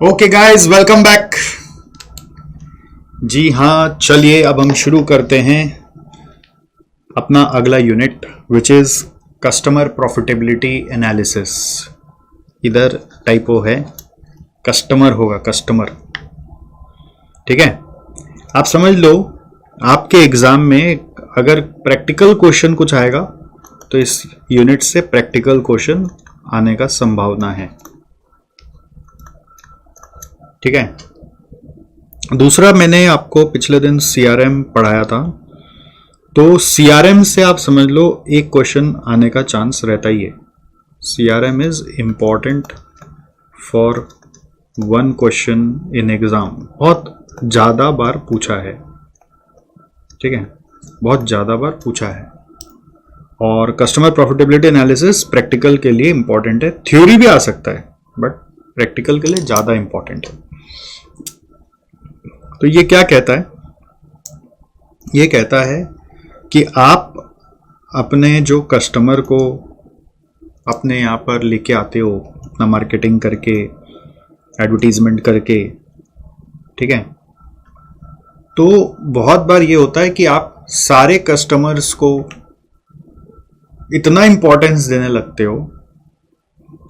Okay guys, welcome back. जी हाँ, चलिए अब हम शुरू करते हैं अपना अगला unit which is customer profitability analysis. इधर टाइपो है, कस्टमर होगा कस्टमर। ठीक है, आप समझ लो आपके एग्जाम में अगर प्रैक्टिकल क्वेश्चन कुछ आएगा तो इस यूनिट से प्रैक्टिकल क्वेश्चन आने का संभावना है। ठीक है। दूसरा, मैंने आपको पिछले दिन सीआरएम पढ़ाया था, तो सीआरएम से आप समझ लो एक क्वेश्चन आने का चांस रहता ही है। CRM is important for one question in exam. बहुत ज्यादा बार पूछा है। ठीक है, बहुत ज्यादा बार पूछा है। और कस्टमर प्रॉफिटेबिलिटी एनालिसिस प्रैक्टिकल के लिए इंपॉर्टेंट है। थ्योरी भी आ सकता है बट प्रैक्टिकल के लिए ज्यादा इंपॉर्टेंट है। तो ये क्या कहता है? ये कहता है कि आप अपने जो कस्टमर को अपने यहाँ पर लेके आते हो, अपना मार्केटिंग करके, एडवर्टीजमेंट करके, ठीक है, तो बहुत बार ये होता है कि आप सारे कस्टमर्स को इतना इंपॉर्टेंस देने लगते हो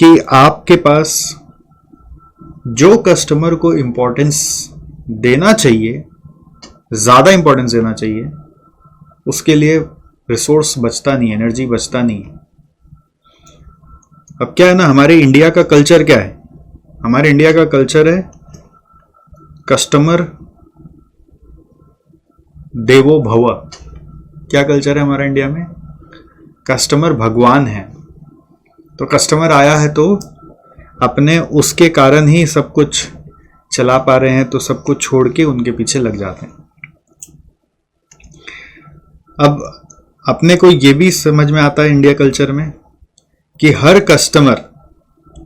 कि आपके पास जो कस्टमर को इंपॉर्टेंस देना चाहिए, ज्यादा इंपॉर्टेंस देना चाहिए, उसके लिए रिसोर्स बचता नहीं, एनर्जी बचता नहीं। अब क्या है ना, हमारे इंडिया का कल्चर क्या है? हमारे इंडिया का कल्चर है कस्टमर देवो भव। क्या कल्चर है हमारा इंडिया में? कस्टमर भगवान है। तो कस्टमर आया है तो अपने उसके कारण ही सब कुछ चला पा रहे हैं, तो सब कुछ छोड़ के उनके पीछे लग जाते हैं। अब अपने को ये भी समझ में आता है इंडिया कल्चर में कि हर कस्टमर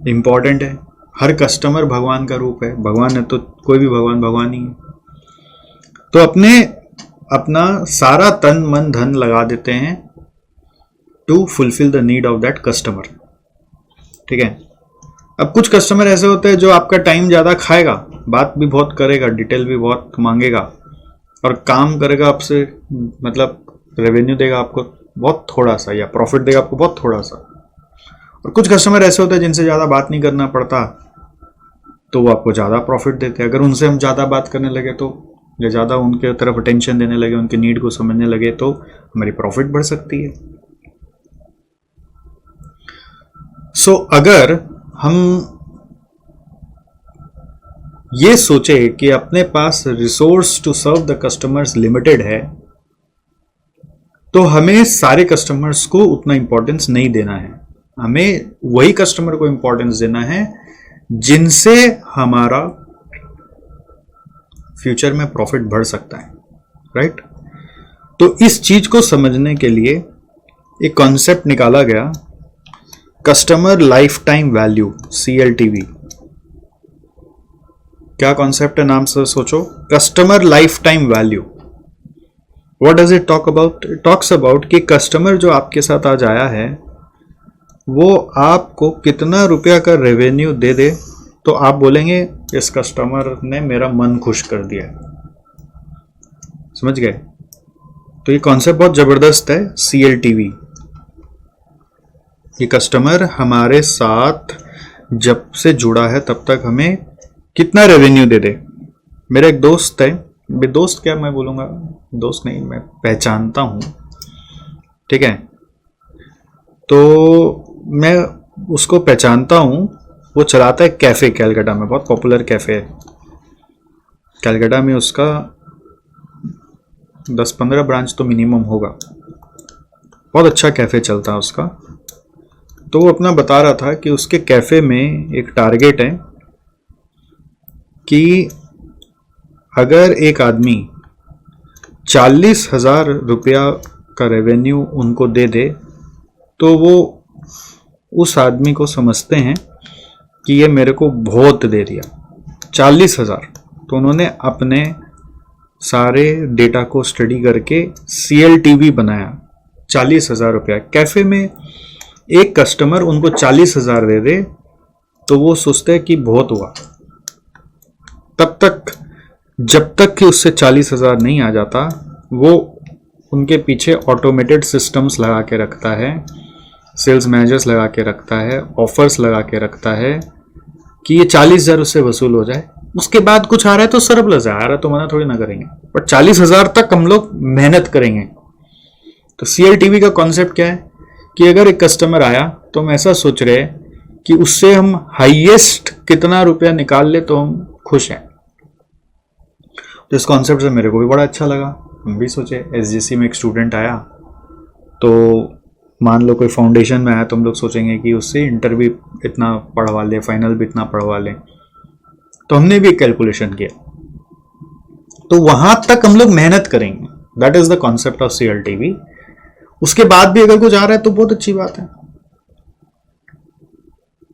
इंपॉर्टेंट है, हर कस्टमर भगवान का रूप है। भगवान है तो कोई भी भगवान ही है। तो अपना सारा तन मन धन लगा देते हैं to fulfil the need of that customer. ठीक है। अब कुछ कस्टमर ऐसे होते हैं जो आपका टाइम ज्यादा खाएगा, बात भी बहुत करेगा, डिटेल भी बहुत मांगेगा और काम करेगा आपसे, मतलब रेवेन्यू देगा आपको बहुत थोड़ा सा या प्रॉफिट देगा आपको बहुत थोड़ा सा। और कुछ कस्टमर ऐसे होते हैं जिनसे ज्यादा बात नहीं करना पड़ता, तो वो आपको ज्यादा प्रॉफिट देते हैं। अगर उनसे हम ज्यादा बात करने लगे तो, या ज्यादा उनके तरफ अटेंशन देने लगे, उनके नीड को समझने लगे, तो हमारी प्रॉफिट बढ़ सकती है। सो अगर हम ये सोचे कि अपने पास resource to serve the customers limited है, तो हमें सारे कस्टमर्स को उतना इंपॉर्टेंस नहीं देना है। हमें वही कस्टमर को इंपॉर्टेंस देना है जिनसे हमारा फ्यूचर में प्रॉफिट बढ़ सकता है। राइट? तो इस चीज को समझने के लिए एक कॉन्सेप्ट निकाला गया, customer life time value, CLTV। क्या कॉन्सेप्ट है? नाम से सोचो, customer life time value. What does it talk about? It talks about कि कस्टमर जो आपके साथ आज आया है वो आपको कितना रुपया का रेवेन्यू दे दे तो आप बोलेंगे इस कस्टमर ने मेरा मन खुश कर दिया। समझ गए? तो ये कॉन्सेप्ट बहुत जबरदस्त है, CLTV। ये कस्टमर हमारे साथ जब से जुड़ा है तब तक हमें कितना रेवेन्यू दे दे। मेरा एक दोस्त है, दोस्त क्या मैं बोलूँगा, दोस्त नहीं, मैं पहचानता हूँ। ठीक है, तो मैं उसको पहचानता हूँ। वो चलाता है कैफ़े कैलकाटा में, बहुत पॉपुलर कैफ़े है कैलकाटा में। उसका 10-15 ब्रांच तो मिनिमम होगा। बहुत अच्छा कैफ़े चलता है उसका। तो वो अपना बता रहा था कि उसके कैफ़े में एक टारगेट है कि अगर एक आदमी 40,000 रुपया का रेवेन्यू उनको दे दे तो वो उस आदमी को समझते हैं कि ये मेरे को बहुत दे दिया, 40,000। तो उन्होंने अपने सारे डेटा को स्टडी करके CLTV बनाया। 40,000 रुपया कैफ़े में एक कस्टमर उनको 40,000 दे दे तो वो सोचते हैं कि बहुत हुआ। जब तक कि उससे 40,000 नहीं आ जाता, वो उनके पीछे ऑटोमेटेड सिस्टम्स लगा के रखता है, सेल्स मैनेजर्स लगा के रखता है, ऑफर्स लगा के रखता है कि ये 40,000 उससे वसूल हो जाए। उसके बाद कुछ आ रहा है तो सरप्लस है, आ रहा है तो मना थोड़ी ना करेंगे, बट 40,000 तक हम लोग मेहनत करेंगे। तो CLTV का कॉन्सेप्ट क्या है कि अगर एक कस्टमर आया तो हम ऐसा सोच रहे हैं कि उससे हम हाईएस्ट कितना रुपया निकाल ले तो हम खुश हैं। तो इस कॉन्सेप्ट से मेरे को भी बड़ा अच्छा लगा। हम भी सोचे, SGC में एक स्टूडेंट आया तो मान लो कोई फाउंडेशन में आया तो हम लोग सोचेंगे कि उससे इंटर भी इतना पढ़वा ले, फाइनल भी इतना पढ़वा ले। तो हमने भी एक कैलकुलेशन किया, तो वहां तक हम लोग मेहनत करेंगे। That is the concept of CLTV। उसके बाद भी अगर कुछ आ रहा है तो बहुत अच्छी बात है।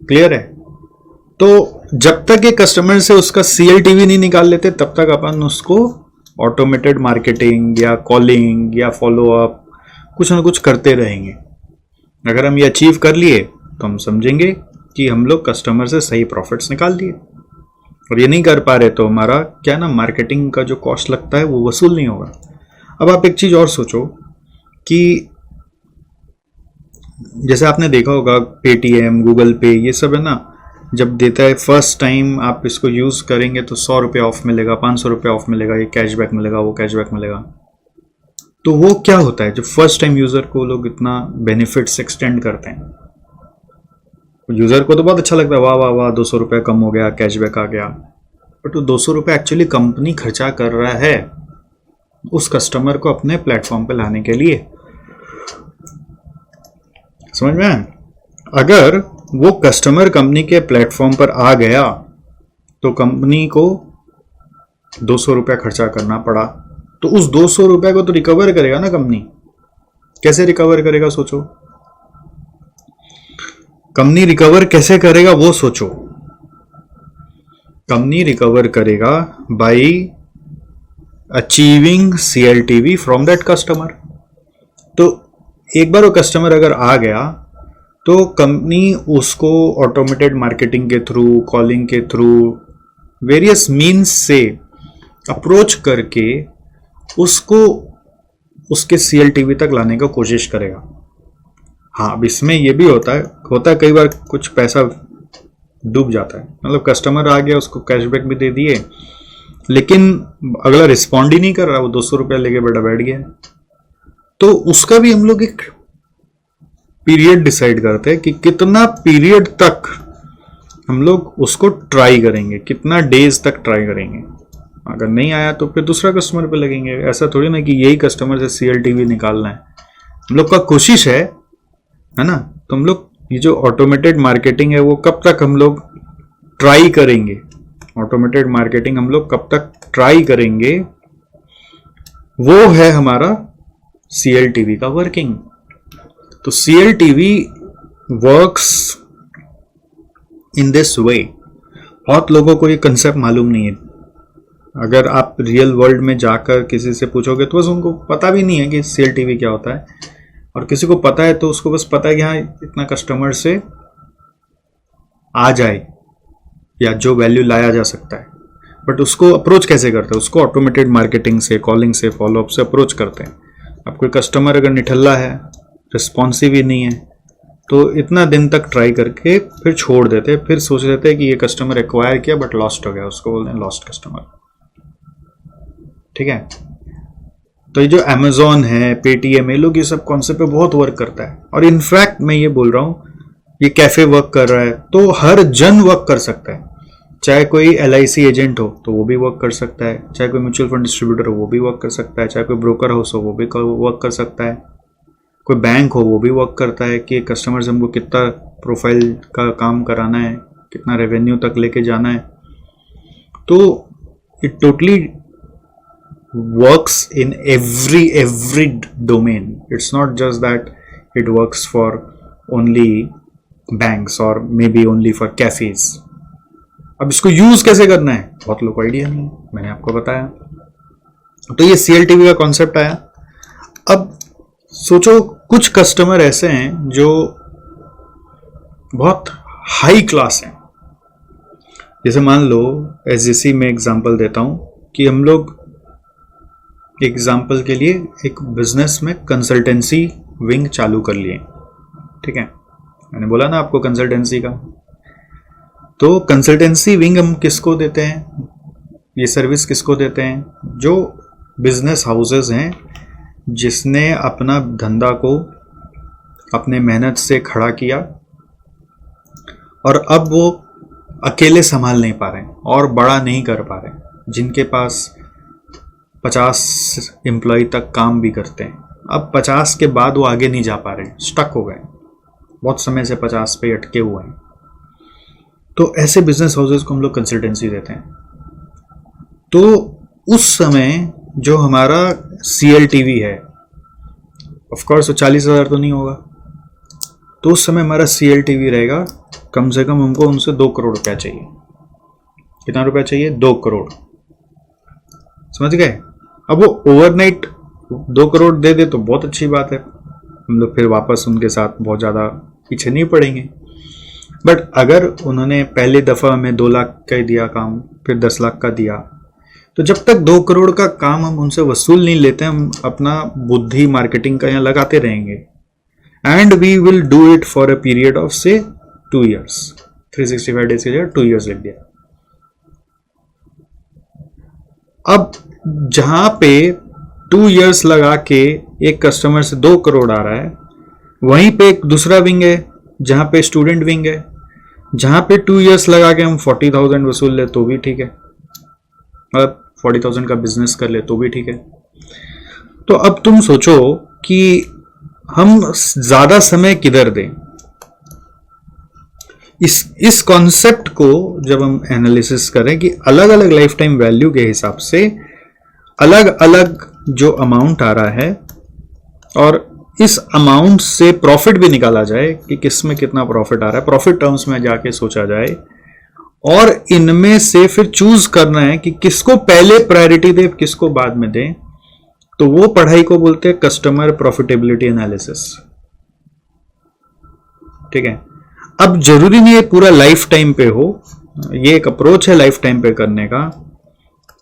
क्लियर है? तो जब तक ये कस्टमर से उसका CLTV नहीं निकाल लेते तब तक अपन उसको ऑटोमेटेड मार्केटिंग या कॉलिंग या फॉलो अप कुछ ना कुछ करते रहेंगे। अगर हम ये अचीव कर लिए तो हम समझेंगे कि हम लोग कस्टमर से सही प्रॉफिट्स निकाल दिए। और ये नहीं कर पा रहे तो हमारा क्या ना, मार्केटिंग का जो कॉस्ट लगता है वो वसूल नहीं होगा। अब आप एक चीज और सोचो कि जैसे आपने देखा होगा Paytm, गूगल पे, ये सब है ना, जब देता है फर्स्ट टाइम आप इसको यूज करेंगे तो 100 रुपये ऑफ मिलेगा, 500 रुपये ऑफ मिलेगा, ये कैशबैक मिलेगा, वो कैशबैक मिलेगा। तो वो क्या होता है, जब फर्स्ट टाइम यूजर को लोग इतना बेनिफिट्स एक्सटेंड करते हैं, यूजर को तो बहुत अच्छा लगता है, वाह वाह वाह 200 रुपये कम हो गया, कैशबैक आ गया। बट वो 200 रुपये एक्चुअली कंपनी खर्चा कर रहा है उस कस्टमर को अपने प्लेटफॉर्म पे लाने के लिए। समझ में आया? अगर वो कस्टमर कंपनी के प्लेटफॉर्म पर आ गया तो कंपनी को 200 रुपया खर्चा करना पड़ा, तो उस 200 रुपये को तो रिकवर करेगा ना कंपनी। कैसे रिकवर करेगा सोचो, कंपनी रिकवर कैसे करेगा वो सोचो। कंपनी रिकवर करेगा bye achieving CLTV from that customer. तो एक बार वो कस्टमर अगर आ गया तो कंपनी उसको ऑटोमेटेड मार्केटिंग के थ्रू, कॉलिंग के थ्रू, वेरियस मीन्स से अप्रोच करके उसको उसके CLTV तक लाने का कोशिश करेगा। हाँ, अब इसमें ये भी होता है कई बार कुछ पैसा डूब जाता है, मतलब कस्टमर आ गया, उसको कैशबैक भी दे दिए, लेकिन अगला रिस्पॉन्ड ही नहीं कर रहा, वो 200 रुपया लेके बैठ गया। तो उसका भी हम लोग एक पीरियड डिसाइड करते हैं कि कितना पीरियड तक हम लोग उसको ट्राई करेंगे, कितना डेज तक ट्राई करेंगे। अगर नहीं आया तो फिर दूसरा कस्टमर पे लगेंगे। ऐसा थोड़ी ना कि यही कस्टमर से CLTV निकालना है। हम लोग का कोशिश है ना। तो हम लोग ये जो ऑटोमेटेड मार्केटिंग है वो कब तक हम लोग ट्राई करेंगे, ऑटोमेटेड मार्केटिंग हम लोग कब तक ट्राई करेंगे, वो है हमारा CLTV का वर्किंग। तो CLTV works in this way. बहुत लोगों को ये कंसेप्ट मालूम नहीं है। अगर आप रियल वर्ल्ड में जाकर किसी से पूछोगे तो बस उनको पता भी नहीं है कि CLTV क्या होता है, और किसी को पता है तो उसको बस पता है कि हाँ इतना कस्टमर से आ जाए या जो वैल्यू लाया जा सकता है। बट उसको अप्रोच कैसे करते हैं, उसको ऑटोमेटेड मार्केटिंग से, कॉलिंग से, फॉलोअप से अप्रोच करते हैं। अब कोई कस्टमर अगर निठल्ला है, रिस्पॉन्सिव ही नहीं है, तो इतना दिन तक ट्राई करके फिर छोड़ देते हैं, फिर सोच लेते हैं कि ये कस्टमर एक्वायर किया बट लॉस्ट हो गया, उसको बोलते हैं लॉस्ट कस्टमर। ठीक है? तो ये जो Amazon है, Paytm, ये लोग ये सब कॉन्सेप्ट पे बहुत वर्क करता है। और इनफैक्ट मैं ये बोल रहा हूँ, ये कैफे वर्क कर रहा है तो हर जन वर्क कर सकता है। चाहे कोई LIC एजेंट हो तो वो भी वर्क कर सकता है, चाहे कोई म्यूचुअल फंड डिस्ट्रीब्यूटर हो वो भी वर्क कर सकता है, चाहे कोई ब्रोकर हाउस हो वो भी वर्क कर सकता है, कोई बैंक हो वो भी वर्क करता है कि कस्टमर से हमको कितना प्रोफाइल का काम कराना है, कितना रेवेन्यू तक लेके जाना है। तो it totally works in every domain. It's not just that it works for only banks or maybe only for cafes. अब इसको यूज कैसे करना है बहुत लोगों को आइडिया नहीं है, मैंने आपको बताया। तो ये CLTV का कॉन्सेप्ट आया। अब सोचो कुछ कस्टमर ऐसे हैं जो बहुत हाई क्लास हैं, जैसे मान लो एसजीसी में एग्जांपल देता हूं कि हम लोग एग्जांपल के लिए एक बिजनेस में कंसल्टेंसी विंग चालू कर लिए, ठीक है, मैंने बोला ना आपको कंसल्टेंसी का। तो कंसल्टेंसी विंग हम किसको देते हैं, ये सर्विस किसको देते हैं, जो बिजनेस हाउसेस हैं जिसने अपना धंधा को अपने मेहनत से खड़ा किया और अब वो अकेले संभाल नहीं पा रहे हैं और बड़ा नहीं कर पा रहे हैं, जिनके पास 50 एम्प्लॉय तक काम भी करते हैं, अब 50 के बाद वो आगे नहीं जा पा रहे हैं, स्टक हो गए, बहुत समय से 50 पे अटके हुए हैं। तो ऐसे बिजनेस हाउसेस को हम लोग कंसल्टेंसी देते हैं। तो उस समय जो हमारा CLTV है, ऑफ कोर्स 40,000 तो नहीं होगा, तो उस समय हमारा CLTV रहेगा कम से कम हमको उनसे 2 करोड़ रुपया चाहिए। कितना रुपया चाहिए? 2 करोड़, समझ गए। अब वो ओवरनाइट 2 करोड़ दे दे तो बहुत अच्छी बात है, हम लोग फिर वापस उनके साथ बहुत ज़्यादा पीछे नहीं पड़ेंगे। बट अगर उन्होंने पहली दफ़ा हमें 2 लाख का दिया काम, फिर 10 लाख का दिया, तो जब तक 2 करोड़ का काम हम उनसे वसूल नहीं लेते, हम अपना बुद्धि मार्केटिंग का यहाँ लगाते रहेंगे। And we will do it for a period of से 2 years, 365 डेज के लिए 2 years लग गया। अब जहां पे 2 years लगा के एक कस्टमर से 2 करोड़ आ रहा है, वहीं पे एक दूसरा विंग है जहां पे स्टूडेंट विंग है, जहां पे 2 years लगा के हम 40,000 वसूल ले तो भी ठीक है, मतलब 40,000 का बिजनेस कर ले तो भी ठीक है। तो अब तुम सोचो कि हम ज्यादा समय किधर दें। इस कॉन्सेप्ट को जब हम एनालिसिस करें कि अलग अलग लाइफ टाइम वैल्यू के हिसाब से अलग अलग जो अमाउंट आ रहा है और इस अमाउंट से प्रॉफिट भी निकाला जाए कि किस में कितना प्रॉफिट आ रहा है, प्रॉफिट टर्म्स में जाके सोचा जाए, और इनमें से फिर चूज करना है कि किसको पहले प्रायोरिटी दे किसको बाद में दे। तो वो पढ़ाई को बोलते हैं कस्टमर प्रॉफिटेबिलिटी एनालिसिस, ठीक है। अब जरूरी नहीं है पूरा लाइफ टाइम पे हो, ये एक अप्रोच है लाइफ टाइम पे करने का,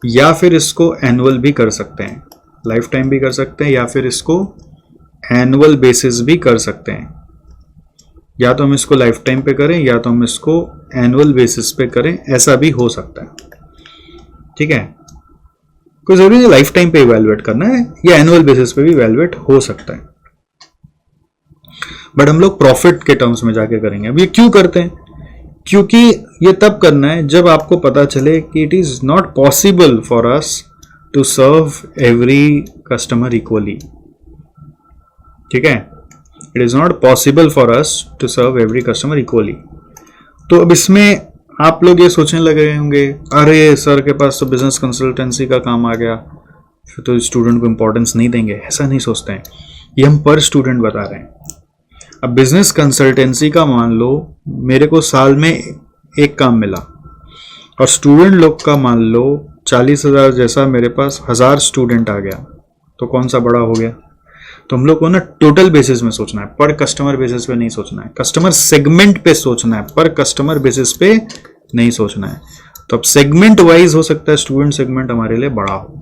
या फिर इसको एनुअल भी कर सकते हैं, लाइफ टाइम भी कर सकते हैं, या फिर इसको एनुअल बेसिस भी कर सकते हैं। या तो हम इसको लाइफ टाइम पे करें या तो हम इसको एनुअल बेसिस पे करें, ऐसा भी हो सकता है, ठीक है। कोई जरूरी नहीं लाइफ टाइम पे इवैल्यूएट करना है, या एनुअल बेसिस पे भी इवैल्यूएट हो सकता है, बट हम लोग प्रॉफिट के टर्म्स में जाके करेंगे। अब ये क्यों करते हैं? क्योंकि ये तब करना है जब आपको पता चले कि it is not possible for us to serve every customer equally, ठीक है। It is not possible for us to serve every customer equally. तो अब इसमें आप लोग ये सोचने लगे होंगे, अरे सर के पास तो बिजनेस कंसल्टेंसी का काम आ गया, फिर तो स्टूडेंट को इंपॉर्टेंस नहीं देंगे। ऐसा नहीं सोचते हैं, ये हम पर स्टूडेंट बता रहे हैं। अब बिजनेस कंसल्टेंसी का मान लो मेरे को साल में एक काम मिला, और स्टूडेंट लोग का मान लो 40,000 जैसा मेरे पास 1000 स्टूडेंट आ गया, तो कौन सा बड़ा हो गया? तो हम लोग को ना टोटल बेसिस में सोचना है, पर कस्टमर बेसिस पे नहीं सोचना है, कस्टमर सेगमेंट पे सोचना है, पर कस्टमर बेसिस पे नहीं सोचना है। तो अब सेगमेंट वाइज हो सकता है स्टूडेंट सेगमेंट हमारे लिए बड़ा हो,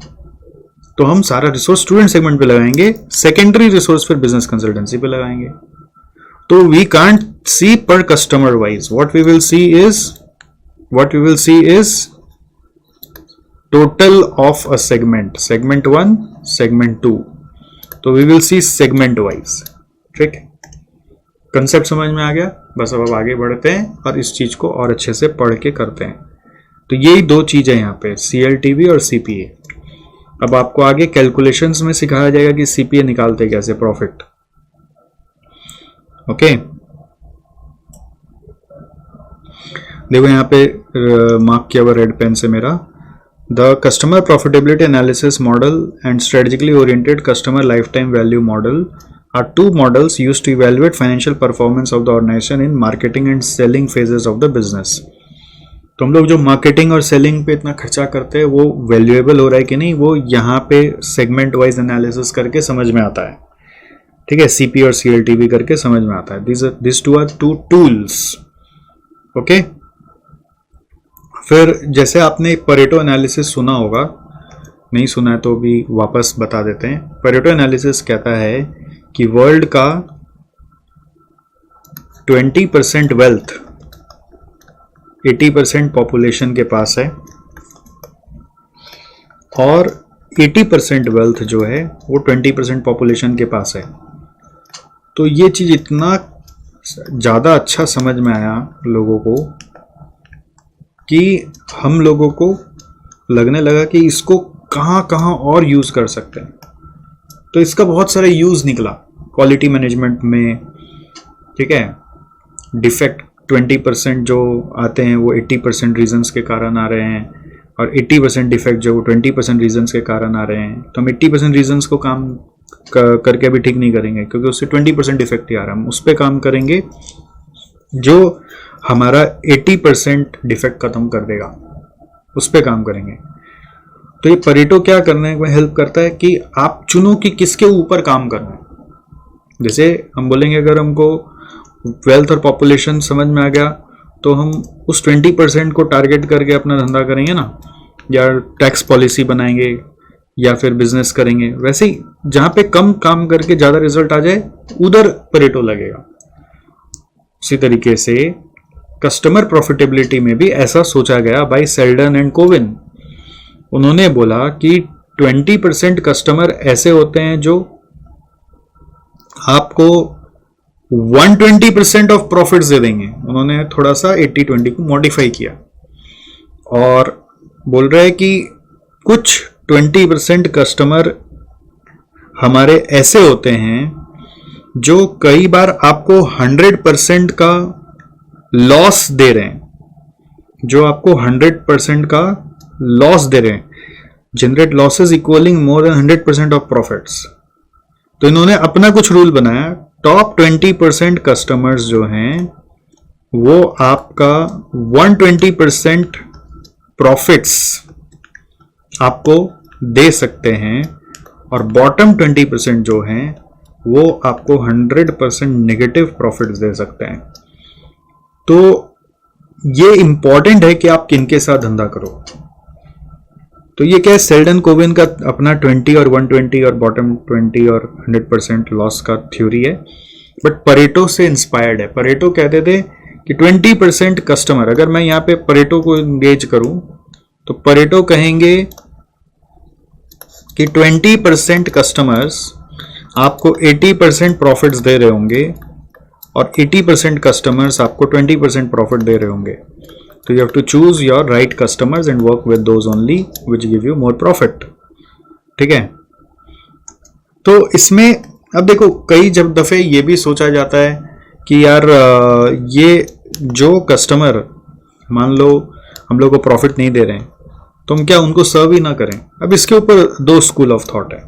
तो हम सारा रिसोर्स स्टूडेंट सेगमेंट पे लगाएंगे, सेकेंडरी रिसोर्स फिर बिजनेस कंसल्टेंसी पे लगाएंगे। तो we can't see per customer wise. What we will see is total of a segment, segment 1, segment 2. तो we will see segment wise, ठीक है। कंसेप्ट समझ में आ गया? बस अब आगे बढ़ते हैं और इस चीज को और अच्छे से पढ़ के करते हैं। तो यही 2 चीजें यहाँ पे, CLTV और CPA। अब आपको आगे कैलकुलेशंस में सिखाया जाएगा कि CPA निकालते कैसे प्रॉफिट, ओके। देखो यहाँ पे मार्क किया हुआ रेड पेन से मेरा, the customer profitability analysis model and strategically oriented customer life time value model are 2 models used to evaluate financial performance of the organisation in marketing and selling phases of the business. तो हम लोग जो marketing और selling पे इतना खर्चा करते हैं वो वैल्यूएबल हो रहा है कि नहीं, वो यहाँ पे सेगमेंट वाइज एनालिसिस करके समझ में आता है, ठीक है। CP और CLTV करके समझ में आता है। This 2 are 2 tools, okay. फिर जैसे आपने परेटो एनालिसिस सुना होगा, नहीं सुना है तो भी वापस बता देते हैं। परेटो एनालिसिस कहता है कि वर्ल्ड का 20% वेल्थ 80% पॉपुलेशन के पास है और 80% वेल्थ जो है वो 20% पॉपुलेशन के पास है। तो ये चीज इतना ज़्यादा अच्छा समझ में आया लोगों को कि हम लोगों को लगने लगा कि इसको कहाँ कहाँ और यूज़ कर सकते हैं। तो इसका बहुत सारा यूज़ निकला क्वालिटी मैनेजमेंट में, ठीक है। डिफेक्ट 20% जो आते हैं वो 80% रीजंस के कारण आ रहे हैं और 80% डिफेक्ट जो 20% रीजंस के कारण आ रहे हैं। तो हम 80% रीजंस को काम करके भी ठीक नहीं करेंगे क्योंकि उससे 20% डिफेक्ट ही आ रहा है। हम उस पर काम करेंगे जो हमारा 80% डिफेक्ट खत्म कर देगा, उस पर काम करेंगे। तो ये परेटो क्या करने में हेल्प करता है कि आप चुनो कि किसके ऊपर काम करना है। जैसे हम बोलेंगे अगर हमको वेल्थ और पॉपुलेशन समझ में आ गया तो हम उस 20% को टारगेट करके अपना धंधा करेंगे ना, या टैक्स पॉलिसी बनाएंगे या फिर बिजनेस करेंगे। वैसे ही जहां पे कम काम करके ज्यादा रिजल्ट आ जाए उधर परेटो लगेगा। उसी तरीके से कस्टमर प्रॉफिटेबिलिटी में भी ऐसा सोचा गया बाय सेल्डन एंड कोविन। उन्होंने बोला कि 20% कस्टमर ऐसे होते हैं जो आपको 120% ऑफ प्रॉफिट्स दे देंगे। उन्होंने थोड़ा सा 80-20 को मॉडिफाई किया और बोल रहे हैं कि कुछ 20% कस्टमर हमारे ऐसे होते हैं जो कई बार आपको 100% का लॉस दे रहे हैं, जो आपको 100% का लॉस दे रहे हैं, generate losses equalling more than 100% of profits. तो इन्होंने अपना कुछ रूल बनाया। टॉप 20% कस्टमर्स जो हैं वो आपका 120% प्रॉफिट्स आपको दे सकते हैं और बॉटम 20% जो हैं वो आपको 100% नेगेटिव प्रॉफिट्स दे सकते हैं। तो ये इंपॉर्टेंट है कि आप किनके साथ धंधा करो। तो ये क्या है, सेल्डन कोविन का अपना 20 और 120 और बॉटम 20 और 100% लॉस का थ्योरी है, बट परेटो से इंस्पायर्ड है। परेटो कहते थे कि 20% कस्टमर, अगर मैं यहाँ पे परेटो को एंगेज करूं तो परेटो कहेंगे कि 20% कस्टमर्स आपको 80% प्रॉफिट्स दे रहे होंगे और 80% कस्टमर्स आपको 20% प्रॉफिट दे रहे होंगे। तो you have to choose your right customers and work with those only which give you more profit, ठीक है। तो इसमें अब देखो कई जब दफे ये भी सोचा जाता है कि यार ये जो कस्टमर मान लो हम लोग को प्रॉफिट नहीं दे रहे हैं तो हम क्या उनको सर्व ही ना करें। अब इसके ऊपर दो स्कूल ऑफ थॉट है,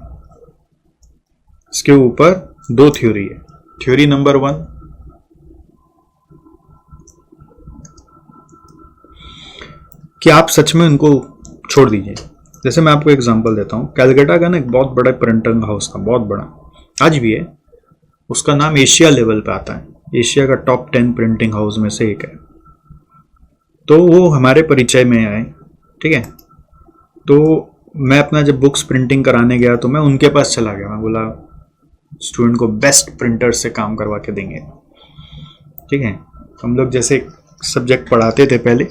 इसके ऊपर दो थ्योरी है। थ्योरी नंबर 1, कि आप सच में उनको छोड़ दीजिए। जैसे मैं आपको एग्जांपल देता हूँ, कैलकाटा का ना एक बहुत बड़ा प्रिंटिंग हाउस था, बहुत बड़ा, आज भी है। उसका नाम एशिया लेवल पे आता है, एशिया का टॉप 10 प्रिंटिंग हाउस में से एक है। तो वो हमारे परिचय में आए, ठीक है। तो मैं अपना जब बुक्स प्रिंटिंग कराने गया तो मैं उनके पास चला गया। मैं बोला स्टूडेंट को बेस्ट प्रिंटर से काम करवा के देंगे, ठीक है। हम लोग जैसे सब्जेक्ट पढ़ाते थे पहले,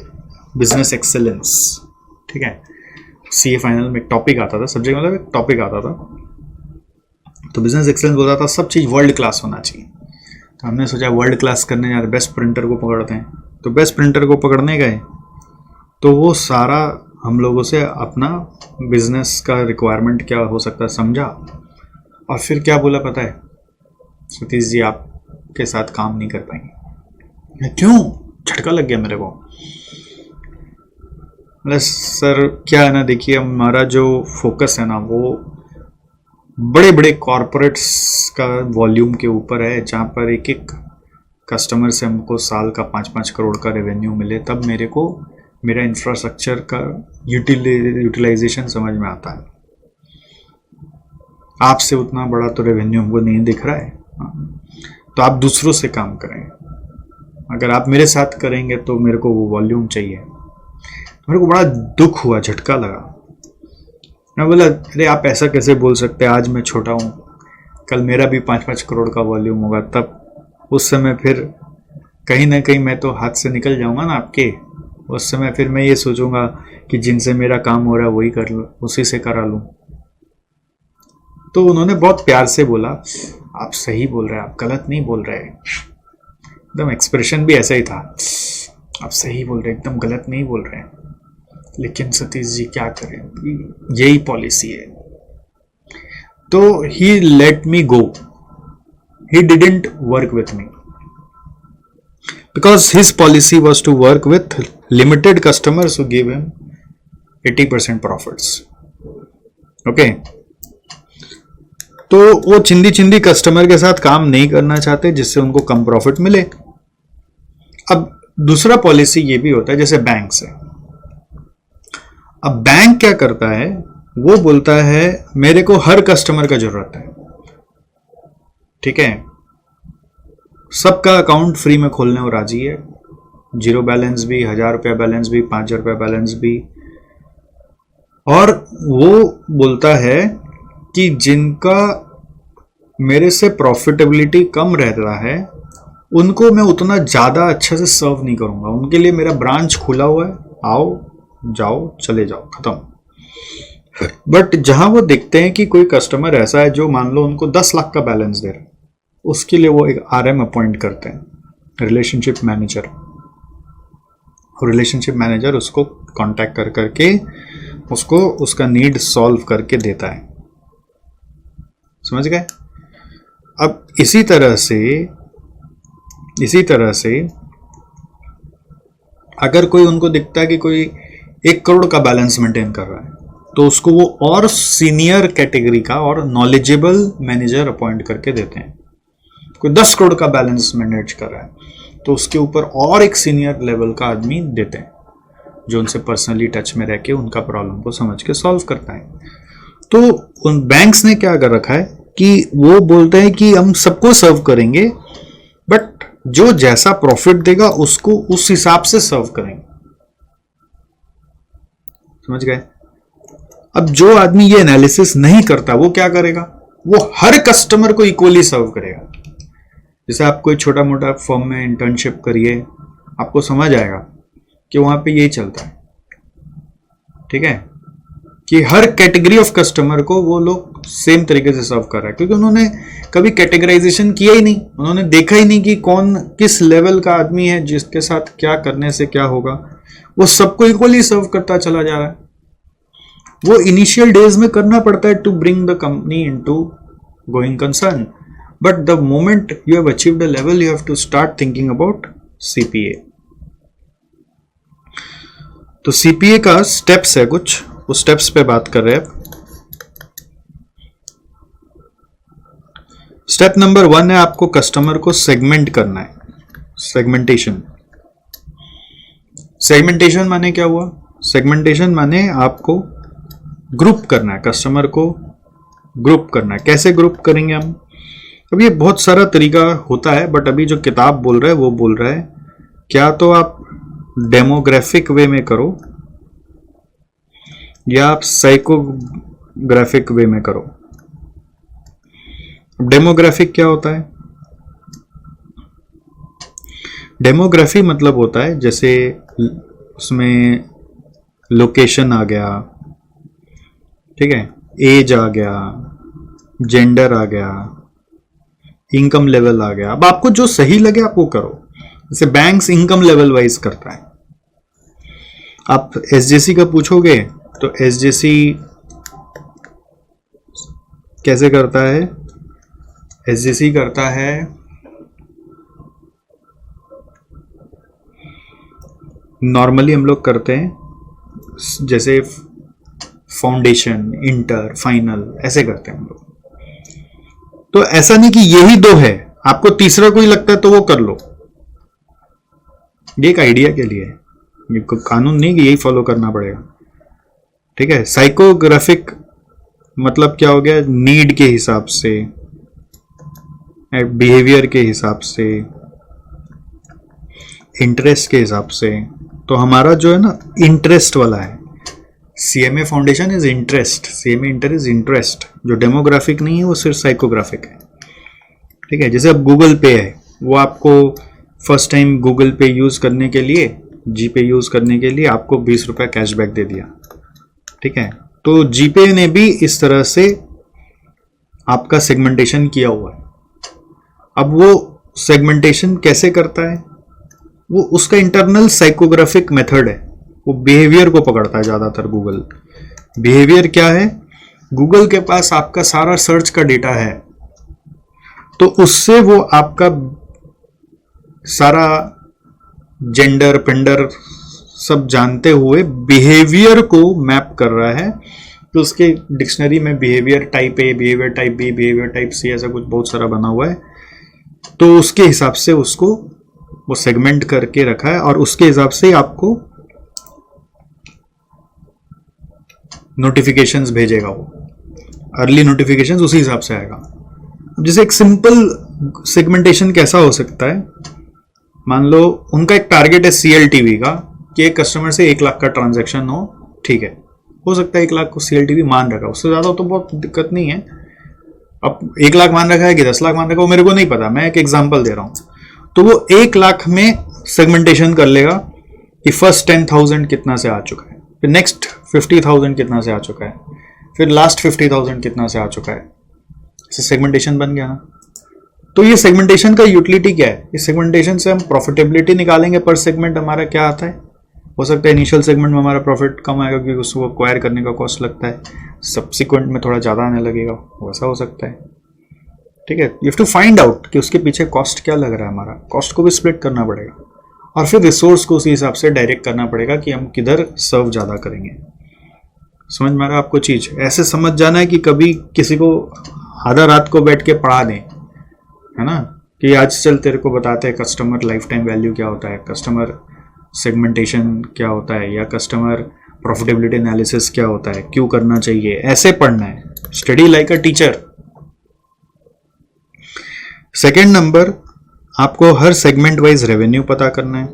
बिजनेस एक्सेलेंस, ठीक है। सीए फाइनल में एक टॉपिक आता था, सब्जेक्ट मतलब एक टॉपिक आता था, तो बिजनेस एक्सेलेंस बोलता था सब चीज़ वर्ल्ड क्लास होना चाहिए। तो हमने सोचा वर्ल्ड क्लास करने जा रहे, बेस्ट प्रिंटर को पकड़ते हैं। तो बेस्ट प्रिंटर को पकड़ने गए तो वो सारा हम लोगों से अपना बिजनेस का रिक्वायरमेंट क्या हो सकता है समझा, और फिर क्या बोला पता है, सतीश जी आपके साथ काम नहीं कर पाएंगे। क्यों? झटका लग गया मेरे को। मतलब सर क्या है ना, देखिए हमारा जो फोकस है ना वो बड़े बड़े कॉरपोरेट्स का वॉल्यूम के ऊपर है, जहाँ पर एक एक कस्टमर से हमको साल का 5-5 करोड़ का रेवेन्यू मिले, तब मेरे को मेरा इंफ्रास्ट्रक्चर का यूटिलाइजेशन समझ में आता है। आपसे उतना बड़ा तो रेवेन्यू हमको नहीं दिख रहा है, तो आप दूसरों से काम करें। अगर आप मेरे साथ करेंगे तो मेरे को वो वॉल्यूम चाहिए। मेरे को बड़ा दुख हुआ, झटका लगा। मैं बोला अरे आप ऐसा कैसे बोल सकते हैं, आज मैं छोटा हूँ, कल मेरा भी 5-5 करोड़ का वॉल्यूम होगा, तब उस समय फिर कहीं ना कहीं मैं तो हाथ से निकल जाऊंगा ना आपके। उस समय फिर मैं ये सोचूंगा कि जिनसे मेरा काम हो रहा है वही कर लूँ, उसी से करा लूँ। तो उन्होंने बहुत प्यार से बोला आप सही बोल रहे हैं, आप गलत नहीं बोल रहे। एकदम एक्सप्रेशन भी ऐसा ही था, आप सही बोल रहे हैं, एकदम गलत नहीं बोल रहे हैं, लेकिन सतीश जी क्या करें, यही पॉलिसी है। तो he let me go, he didn't work with me because his policy was to work with limited customers who give him 80% profits. Okay, तो वो चिंदी चिंदी कस्टमर के साथ काम नहीं करना चाहते जिससे उनको कम प्रॉफिट मिले। अब दूसरा पॉलिसी ये भी होता है, जैसे बैंक से, अब बैंक क्या करता है, वो बोलता है मेरे को हर कस्टमर का जरूरत है, ठीक है, सबका अकाउंट फ्री में खोलने को राजी है, 0 बैलेंस भी, 1000 रुपया बैलेंस भी, 5000 रुपया बैलेंस भी। और वो बोलता है कि जिनका मेरे से प्रॉफिटेबिलिटी कम रहता है उनको मैं उतना ज़्यादा अच्छे से सर्व नहीं करूँगा, उनके लिए मेरा ब्रांच खुला हुआ है, आओ जाओ चले जाओ खत्म। बट जहाँ वो देखते हैं कि कोई कस्टमर ऐसा है जो मान लो उनको 10 लाख का बैलेंस दे रहा है, उसके लिए वो एक RM अपॉइंट करते हैं, रिलेशनशिप मैनेजर। और रिलेशनशिप मैनेजर उसको कांटेक्ट कर करके उसको उसका नीड सॉल्व करके देता है, समझ गए। अब इसी तरह से अगर कोई उनको दिखता है कि कोई 1 करोड़ का बैलेंस मेंटेन कर रहा है, तो उसको वो और सीनियर कैटेगरी का और नॉलेजेबल मैनेजर अपॉइंट करके देते हैं। कोई 10 करोड़ का बैलेंस मैनेज कर रहा है तो उसके ऊपर और एक सीनियर लेवल का आदमी देते हैं जो उनसे पर्सनली टच में रह के उनका प्रॉब्लम को समझ के सॉल्व करता है। तो उन बैंक्स ने क्या कर रखा है कि वो बोलते हैं कि हम सबको सर्व करेंगे, बट जो जैसा प्रॉफिट देगा उसको उस हिसाब से सर्व करेंगे, समझ गए। अब जो आदमी ये एनालिसिस नहीं करता वो क्या करेगा, वो हर कस्टमर को इक्वली सर्व करेगा। जैसे आप कोई छोटा मोटा फर्म में इंटर्नशिप करिए, आपको समझ आएगा कि वहां पे यही चलता है, ठीक है, कि हर कैटेगरी ऑफ कस्टमर को वो लोग सेम तरीके से सर्व कर रहा है, क्योंकि उन्होंने कभी कैटेगराइजेशन किया ही नहीं, उन्होंने देखा ही नहीं कि कौन किस लेवल का आदमी है, जिसके साथ क्या करने से क्या होगा, वो सबको इक्वली सर्व करता चला जा रहा है। वो इनिशियल डेज में करना पड़ता है to bring the company into going concern, but the moment you have achieved a level you have to start thinking about CPA। तो CPA का स्टेप्स है कुछ, उस स्टेप्स पे बात कर रहे हैं। स्टेप नंबर 1 है आपको कस्टमर को सेगमेंट करना है, सेगमेंटेशन। सेगमेंटेशन माने क्या हुआ, सेगमेंटेशन माने आपको ग्रुप करना है, कस्टमर को ग्रुप करना है। कैसे ग्रुप करेंगे हम, अब ये बहुत सारा तरीका होता है, बट अभी जो किताब बोल रहा है वो बोल रहा है क्या तो आप डेमोग्राफिक वे में करो या आप साइकोग्राफिक वे में करो। डेमोग्राफिक क्या होता है, डेमोग्राफी मतलब होता है जैसे उसमें लोकेशन आ गया, ठीक है, एज आ गया, जेंडर आ गया, इनकम लेवल आ गया। अब आपको जो सही लगे आप वो करो। जैसे बैंक्स इनकम लेवल वाइज करता है, आप एसजेसी का पूछोगे तो एसजेसी कैसे करता है, एसजेसी करता है नॉर्मली हम लोग करते हैं जैसे फाउंडेशन, इंटर, फाइनल, ऐसे करते हैं हम लोग। तो ऐसा नहीं कि यही 2 है, आपको तीसरा कोई लगता है तो वो कर लो, ये एक आइडिया के लिए है, ये कोई कानून नहीं कि यही फॉलो करना पड़ेगा, ठीक है। साइकोग्राफिक मतलब क्या हो गया, नीड के हिसाब से, बिहेवियर के हिसाब से, इंटरेस्ट के हिसाब से, तो हमारा जो है ना इंटरेस्ट वाला है। CMA foundation is interest, CMA inter is interest. जो डेमोग्राफिक नहीं है वो सिर्फ साइकोग्राफिक है, ठीक है। जैसे अब गूगल पे है, वो आपको फर्स्ट टाइम गूगल पे यूज करने के लिए, जीपे यूज करने के लिए आपको 20 रुपया कैशबैक दे दिया, ठीक है। तो जीपे ने भी इस तरह से आपका सेगमेंटेशन किया हुआ है। अब वो सेगमेंटेशन कैसे करता है, वो उसका इंटरनल साइकोग्राफिक मेथड है, वो बिहेवियर को पकड़ता है ज्यादातर। गूगल बिहेवियर क्या है, गूगल के पास आपका सारा सर्च का डेटा है, तो उससे वो आपका सारा जेंडर पेंडर सब जानते हुए बिहेवियर को मैप कर रहा है। तो उसके डिक्शनरी में behaviour type A, behaviour type B, behaviour type C, ऐसा कुछ बहुत सारा बना हुआ है। तो उसके हिसाब से उसको वो सेगमेंट करके रखा है और उसके हिसाब से आपको नोटिफिकेशंस भेजेगा। वो अर्ली नोटिफिकेशंस उसी हिसाब से आएगा। जैसे एक सिंपल सेगमेंटेशन कैसा हो सकता है, मान लो उनका एक टारगेट है CLTV का कि एक कस्टमर से 1 लाख का ट्रांजैक्शन हो, ठीक है। हो सकता है 1 लाख को CLTV मान रखा, उससे ज्यादा तो बहुत दिक्कत नहीं है। अब 1 लाख मान रखा है कि 10 लाख मान रखा है वो मेरे को नहीं पता, मैं एक एग्जांपल दे रहा हूं। तो वो 1 लाख में सेगमेंटेशन कर लेगा कि फर्स्ट 10,000 कितना से आ चुका है, फिर नेक्स्ट 50,000 कितना से आ चुका है, फिर लास्ट 50,000 कितना से आ चुका है। सेगमेंटेशन बन गया ना। तो ये सेगमेंटेशन का यूटिलिटी क्या है, इस सेगमेंटेशन से हम प्रॉफिटेबिलिटी निकालेंगे। पर सेगमेंट हमारा क्या आता है, हो सकता है इनिशियल सेगमेंट में हमारा प्रॉफिट कम आएगा क्योंकि उसको एक्वायर करने का कॉस्ट लगता है, सब्सिक्वेंट में थोड़ा ज़्यादा आने लगेगा, वैसा हो सकता है, ठीक है। You have to find out कि उसके पीछे कॉस्ट क्या लग रहा है। हमारा कॉस्ट को भी स्प्लिट करना पड़ेगा और फिर रिसोर्स को उसी हिसाब से डायरेक्ट करना पड़ेगा कि हम किधर सर्व ज़्यादा करेंगे। समझ में आ रहा है आपको चीज़? ऐसे समझ जाना है कि कभी किसी को आधा रात को बैठ के पढ़ा दें, है ना, कि आज चल तेरे को बताते हैं कस्टमर लाइफ टाइम वैल्यू क्या होता है, कस्टमर सेगमेंटेशन क्या होता है, या कस्टमर प्रॉफिटेबिलिटी एनालिसिस क्या होता है, क्यों करना चाहिए। ऐसे पढ़ना है, study like a teacher. Second number, आपको हर सेगमेंट वाइज रेवेन्यू पता करना है।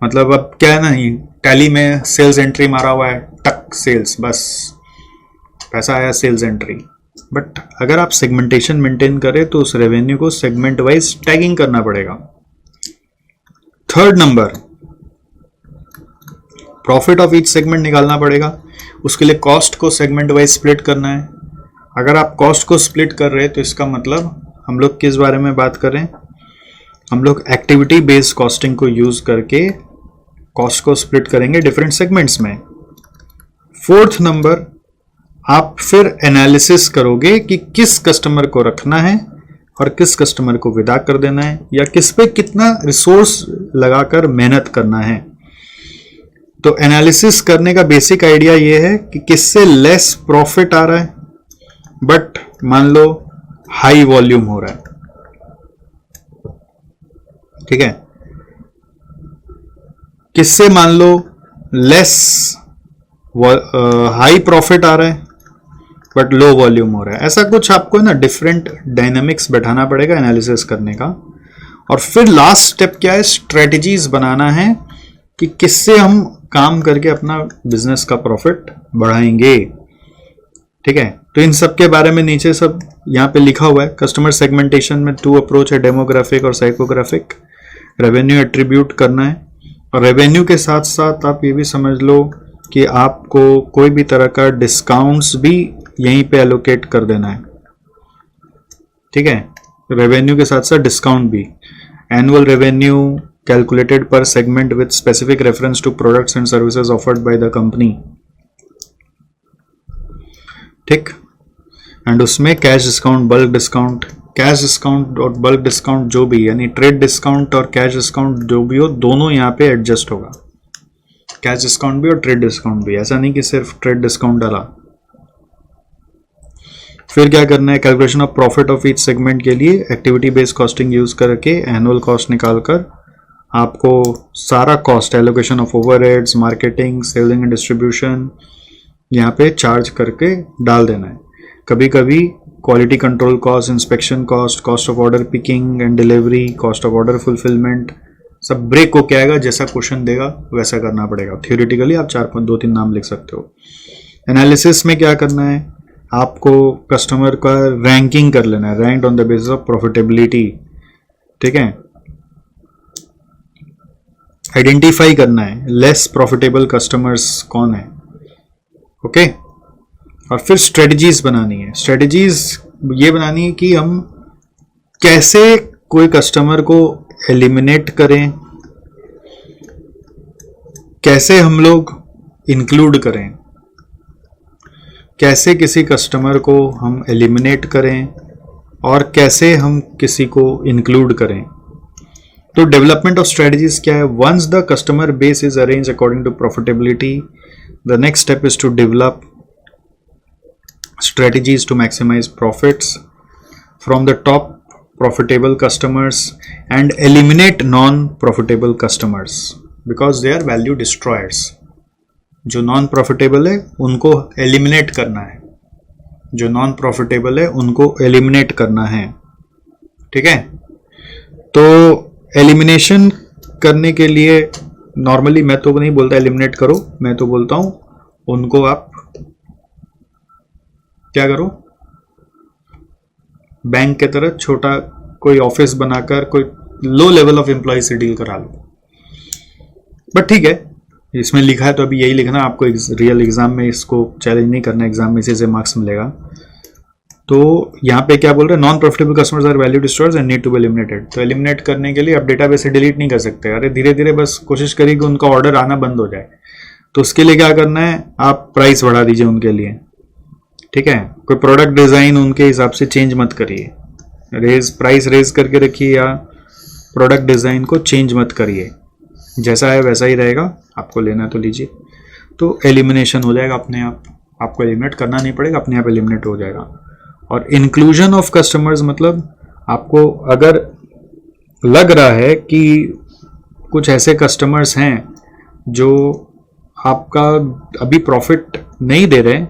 मतलब अब क्या है ना, टैली में सेल्स एंट्री मारा हुआ है, टक सेल्स, बस पैसा आया सेल्स एंट्री। बट अगर आप सेगमेंटेशन मेंटेन करें तो उस रेवेन्यू को सेगमेंट वाइज टैगिंग करना पड़ेगा। Third number, profit of each segment निकालना पड़ेगा। उसके लिए कॉस्ट को सेगमेंट वाइज स्प्लिट करना है। अगर आप कॉस्ट को स्प्लिट कर रहे हैं तो इसका मतलब हम लोग किस बारे में बात कर रहे हैं, हम लोग एक्टिविटी बेस्ड कॉस्टिंग को यूज करके कॉस्ट को स्प्लिट करेंगे डिफरेंट सेगमेंट्स में। फोर्थ नंबर, आप फिर एनालिसिस करोगे कि किस कस्टमर को रखना है और किस कस्टमर को विदा कर देना है, या किस पे कितना रिसोर्स लगाकर मेहनत करना है। तो एनालिसिस करने का बेसिक आइडिया ये है कि किससे लेस प्रॉफिट आ रहा है बट मान लो हाई वॉल्यूम हो रहा है, ठीक है। किससे मान लो लेस हाई प्रॉफिट आ रहा है बट लो वॉल्यूम हो रहा है। ऐसा कुछ आपको ना डिफरेंट डायनामिक्स बैठाना पड़ेगा एनालिसिस करने का। और फिर लास्ट स्टेप क्या है, स्ट्रेटजीज बनाना है कि किससे हम काम करके अपना बिजनेस का प्रॉफिट बढ़ाएंगे, ठीक है। तो इन सब के बारे में नीचे सब यहाँ पे लिखा हुआ है। कस्टमर सेगमेंटेशन में 2 अप्रोच है, डेमोग्राफिक और साइकोग्राफिक। रेवेन्यू एट्रीब्यूट करना है, और रेवेन्यू के साथ साथ आप ये भी समझ लो कि आपको कोई भी तरह का डिस्काउंट्स भी यहीं पे एलोकेट कर देना है, ठीक है। रेवेन्यू के साथ साथ डिस्काउंट भी। Annual revenue calculated per segment with specific reference to products and services offered by the company, ठीक। एंड उसमें cash discount, bulk discount, cash discount और बल्क डिस्काउंट जो भी, यानी ट्रेड डिस्काउंट और कैश डिस्काउंट जो भी हो, दोनों यहाँ पे एडजस्ट होगा। कैश डिस्काउंट भी और ट्रेड डिस्काउंट भी, ऐसा नहीं कि सिर्फ ट्रेड डिस्काउंट डाला। फिर क्या करना है, calculation of profit of each segment के लिए एक्टिविटी बेस्ड कॉस्टिंग यूज करके एनुअल कॉस्ट निकालकर आपको सारा cost, allocation of overheads, marketing, selling and distribution यहाँ पे चार्ज करके डाल देना है। कभी कभी quality control cost, inspection cost, cost of order picking and delivery, cost of order fulfilment, सब ब्रेक होके आएगा, जैसा क्वेश्चन देगा वैसा करना पड़ेगा। थ्योरेटिकली आप 4-5-2-3 नाम लिख सकते हो। एनालिसिस में क्या करना है, आपको कस्टमर का रैंकिंग कर लेना है, ranked on the basis of profitability, ठीक है। आइडेंटिफाई करना है लेस प्रॉफिटेबल कस्टमर्स कौन है, ओके। और फिर स्ट्रेटजीज बनानी है। स्ट्रेटजीज ये बनानी है कि हम कैसे कोई कस्टमर को एलिमिनेट करें, कैसे हम लोग इंक्लूड करें, कैसे किसी कस्टमर को हम एलिमिनेट करें और कैसे हम किसी को इंक्लूड करें। तो डेवलपमेंट ऑफ स्ट्रेटजीज क्या है, once the customer base is arrange according to profitability, the next step is to develop strategies to maximize profits from the top profitable customers and eliminate non-profitable customers because they are value destroyers. जो non profitable है उनको eliminate करना है, जो non profitable है उनको eliminate करना है, ठीक है। तो एलिमिनेशन करने के लिए नॉर्मली मैं तो नहीं बोलता एलिमिनेट करो, मैं तो बोलता हूं उनको आप क्या करो, बैंक के तरह छोटा कोई ऑफिस बनाकर कोई लो लेवल ऑफ एम्प्लॉय से डील करा लो। बट ठीक है, इसमें लिखा है तो अभी यही लिखना, आपको रियल एग्जाम में इसको चैलेंज नहीं करना, एग्जाम में इसी से मार्क्स मिलेगा। तो यहाँ पे क्या बोल रहे हैं, non profitable customers are value destroyers and need to be eliminated. तो एलिमिनेट करने के लिए आप डेटाबेस से डिलीट नहीं कर सकते, अरे धीरे धीरे बस कोशिश करिए कि उनका ऑर्डर आना बंद हो जाए। तो उसके लिए क्या करना है, आप प्राइस बढ़ा दीजिए उनके लिए, ठीक है। कोई प्रोडक्ट डिजाइन उनके हिसाब से चेंज मत करिए, प्राइस रेज करके रखिए या प्रोडक्ट डिजाइन को चेंज मत करिए, जैसा है वैसा ही रहेगा, आपको लेना तो लीजिए। तो एलिमिनेशन हो जाएगा अपने आप, आपको एलिमिनेट करना नहीं पड़ेगा, अपने आप एलिमिनेट हो जाएगा। और इंक्लूजन ऑफ कस्टमर्स मतलब आपको अगर लग रहा है कि कुछ ऐसे कस्टमर्स हैं जो आपका अभी प्रॉफिट नहीं दे रहे,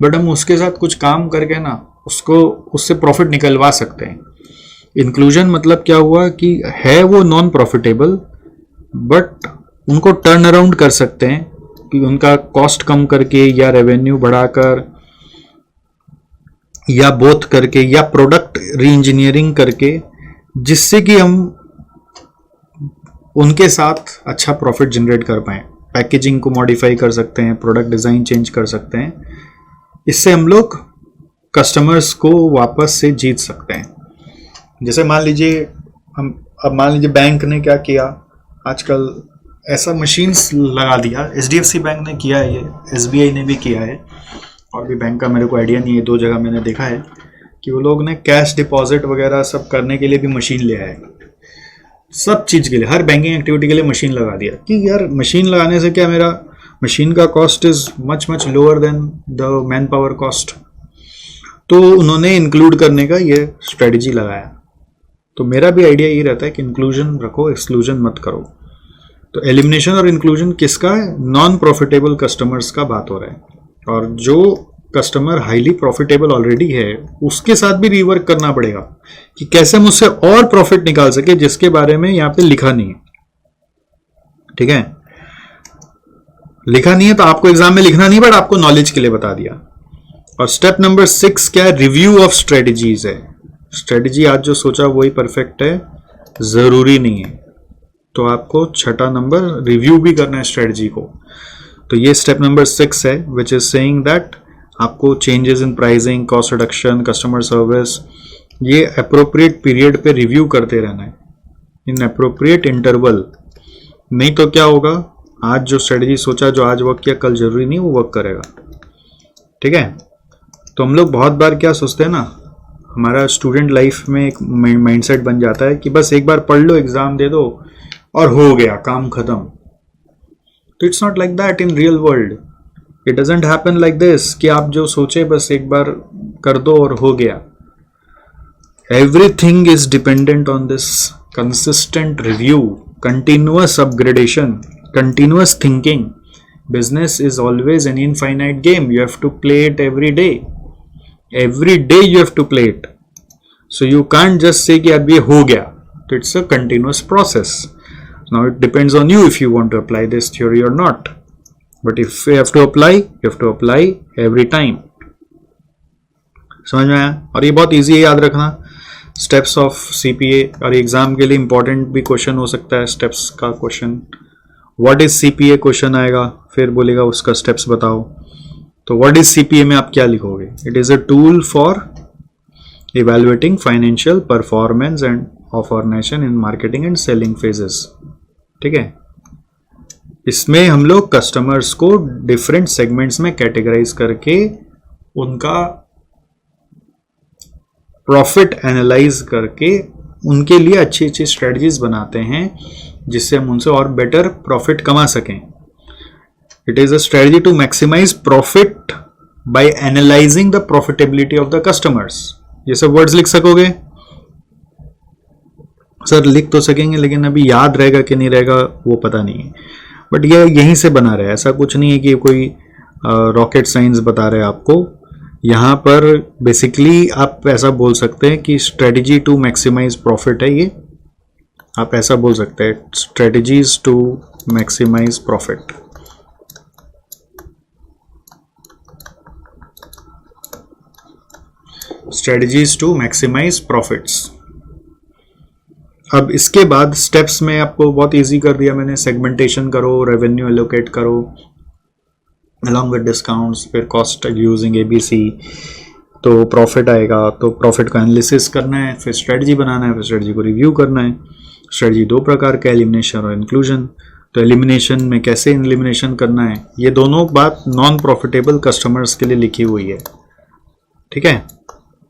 बट हम उसके साथ कुछ काम करके ना उसको उससे प्रॉफिट निकलवा सकते हैं। इंक्लूजन मतलब क्या हुआ कि है वो नॉन प्रॉफिटेबल बट उनको टर्न अराउंड कर सकते हैं कि उनका कॉस्ट कम करके या रेवेन्यू बढ़ाकर या बोथ करके या प्रोडक्ट री इंजीनियरिंग करके, जिससे कि हम उनके साथ अच्छा प्रॉफिट जनरेट कर पाए। पैकेजिंग को मॉडिफाई कर सकते हैं, प्रोडक्ट डिजाइन चेंज कर सकते हैं, इससे हम लोग कस्टमर्स को वापस से जीत सकते हैं। जैसे मान लीजिए मान लीजिए बैंक ने क्या किया, आजकल ऐसा मशीन्स लगा दिया, HDFC बैंक ने किया है, ये SBI ने भी किया है, और भी बैंक का मेरे को आइडिया नहीं है, 2 जगह मैंने देखा है कि वो लोग ने कैश डिपॉजिट वगैरह सब करने के लिए भी मशीन ले आए। सब चीज़ के लिए, हर बैंकिंग एक्टिविटी के लिए मशीन लगा दिया कि यार मशीन लगाने से क्या, मेरा मशीन का cost is much lower than the man power cost. तो उन्होंने इंक्लूड करने का ये स्ट्रेटजी लगाया। तो मेरा भी आइडिया ये रहता है कि इंक्लूजन रखो, एक्सक्लूजन मत करो। तो एलिमिनेशन और इंक्लूजन किसका है, नॉन प्रॉफिटेबल कस्टमर्स का बात हो रहा है। और जो कस्टमर हाईली प्रॉफिटेबल ऑलरेडी है उसके साथ भी रिवर्क करना पड़ेगा कि कैसे हम उससे और प्रॉफिट निकाल सके, जिसके बारे में यहाँ पे लिखा नहीं है, ठीक है। लिखा नहीं है तो आपको एग्जाम में लिखना नहीं, बट आपको नॉलेज के लिए बता दिया। और स्टेप नंबर 6 क्या है, रिव्यू ऑफ स्ट्रेटजीज है। स्ट्रेटजी आज जो सोचा वही परफेक्ट है, जरूरी नहीं है। तो आपको 6ठा नंबर रिव्यू भी करना है स्ट्रेटजी को। तो ये स्टेप नंबर 6 है, विच इज सेइंग दैट आपको changes in pricing, cost reduction, customer service, ये अप्रोप्रिएट पीरियड पे रिव्यू करते रहना है, इन अप्रोप्रिएट इंटरवल। नहीं तो क्या होगा, आज जो स्ट्रेटजी सोचा, जो आज वर्क किया, कल जरूरी नहीं वो वर्क करेगा, ठीक है। तो हम लोग बहुत बार क्या सोचते हैं ना, हमारा स्टूडेंट लाइफ में एक माइंडसेट बन जाता है कि बस एक बार पढ़ लो, एग्जाम दे दो और हो गया, काम खत्म। तो it's not like that in real world. It doesn't happen like this कि आप जो सोचे बस एक बार कर दो और हो गया। Everything is dependent on this consistent review, continuous upgradation, continuous thinking. Business is always an infinite game. You have to play it every day. Every day you have to play it. So you can't just say कि अब ये हो गया. तो it's a continuous process. Now it depends on you if you want to apply this theory or not. But if you have to apply, you have to apply every time. समझ में आया? और ये बहुत इजी है याद रखना, steps of CPA, और एग्जाम के लिए इंपॉर्टेंट भी क्वेश्चन हो सकता है स्टेप्स का question. What is CPA question आएगा, फिर बोलेगा उसका स्टेप्स बताओ. तो व्हाट इज सीपीए में आप क्या लिखोगे? It is a tool for evaluating financial performance and of organisation in marketing and selling phases. ठीक है, इसमें हम लोग कस्टमर्स को डिफरेंट सेगमेंट्स में कैटेगराइज करके उनका प्रॉफिट एनालाइज करके उनके लिए अच्छी अच्छी स्ट्रेटजीज बनाते हैं जिससे हम उनसे और बेटर प्रॉफिट कमा सकें. It is a strategy to maximise profit by analysing the profitability of the customers. ये सब वर्ड्स लिख सकोगे? सर लिख तो सकेंगे, लेकिन अभी याद रहेगा कि नहीं रहेगा वो पता नहीं है. बट ये यहीं से बना रहा है, ऐसा कुछ नहीं है कि कोई रॉकेट साइंस बता रहे हैं आपको. यहाँ पर बेसिकली आप ऐसा बोल सकते हैं कि स्ट्रेटजी टू मैक्सिमाइज प्रॉफिट है. ये आप ऐसा बोल सकते हैं, strategies to maximise profit. Strategies to maximise profits. अब इसके बाद स्टेप्स में आपको बहुत इजी कर दिया मैंने. सेगमेंटेशन करो, रेवेन्यू एलोकेट करो अलॉन्ग विद डिस्काउंट्स, फिर कॉस्ट यूजिंग एबीसी, तो प्रॉफिट आएगा, तो प्रॉफिट का एनालिसिस करना है, फिर स्ट्रेटजी बनाना है, फिर स्ट्रेटजी को रिव्यू करना है. स्ट्रेटजी दो प्रकार का, एलिमिनेशन और इंक्लूजन. तो एलिमिनेशन में कैसे एलिमिनेशन करना है, ये दोनों बात नॉन प्रॉफिटेबल कस्टमर्स के लिए लिखी हुई है. ठीक है,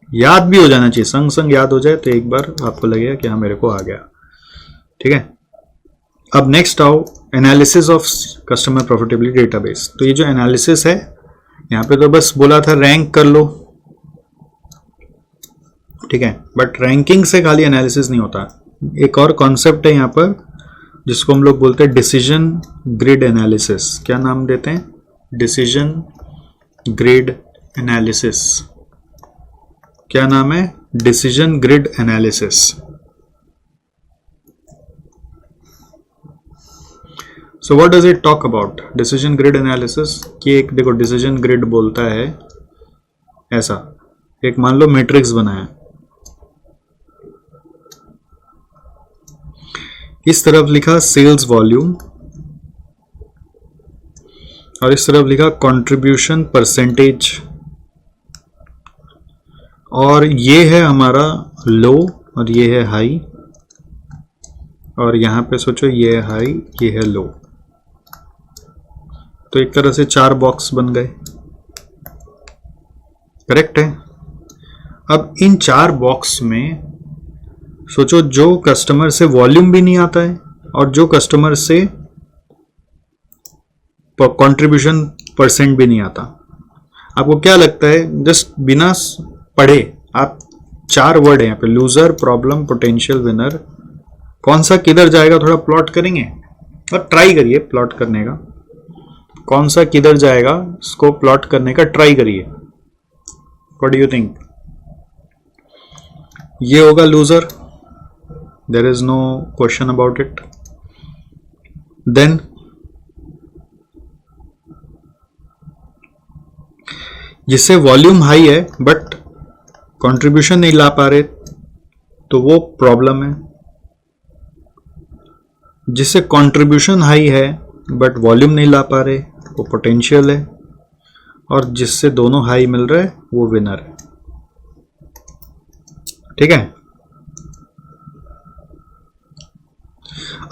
याद भी हो जाना चाहिए, संग संग याद हो जाए तो एक बार आपको लगेगा कि हाँ मेरे को आ गया. ठीक है, अब नेक्स्ट आओ analysis of customer profitability database. तो ये जो एनालिसिस है यहाँ पे तो बस बोला था रैंक कर लो. ठीक है, बट रैंकिंग से खाली एनालिसिस नहीं होता. एक और कॉन्सेप्ट है यहाँ पर जिसको हम लोग बोलते हैं डिसीजन ग्रिड एनालिसिस. क्या नाम देते हैं? Decision grid analysis. क्या नाम है? Decision grid analysis. So what does it talk about? Decision grid analysis कि एक देखो डिसीजन ग्रिड बोलता है ऐसा, एक मान लो मैट्रिक्स बनाया, इस तरफ लिखा सेल्स वॉल्यूम और इस तरफ लिखा कंट्रीब्यूशन परसेंटेज, और ये है हमारा लो और ये है हाई, और यहां पे सोचो ये है हाई ये है लो. तो एक तरह से 4 बॉक्स बन गए. करेक्ट है? अब इन 4 बॉक्स में सोचो जो कस्टमर से वॉल्यूम भी नहीं आता है और जो कस्टमर से कंट्रीब्यूशन परसेंट भी नहीं आता. आपको क्या लगता है, जस्ट बिना पढ़े आप 4 वर्ड है यहाँ पे, लूजर, प्रॉब्लम, पोटेंशियल, विनर, कौन सा किधर जाएगा थोड़ा प्लॉट करेंगे और ट्राई करिए प्लॉट करने का. कौन सा किधर जाएगा इसको प्लॉट करने का ट्राई करिए. What do you think? ये होगा loser, there is no question about it. Then जिससे वॉल्यूम हाई है बट कंट्रीब्यूशन नहीं ला पा रहे तो वो प्रॉब्लम है. जिससे कंट्रीब्यूशन हाई है बट वॉल्यूम नहीं ला पा रहे वो पोटेंशियल है, और जिससे दोनों हाई मिल रहा है वो विनर है. ठीक है,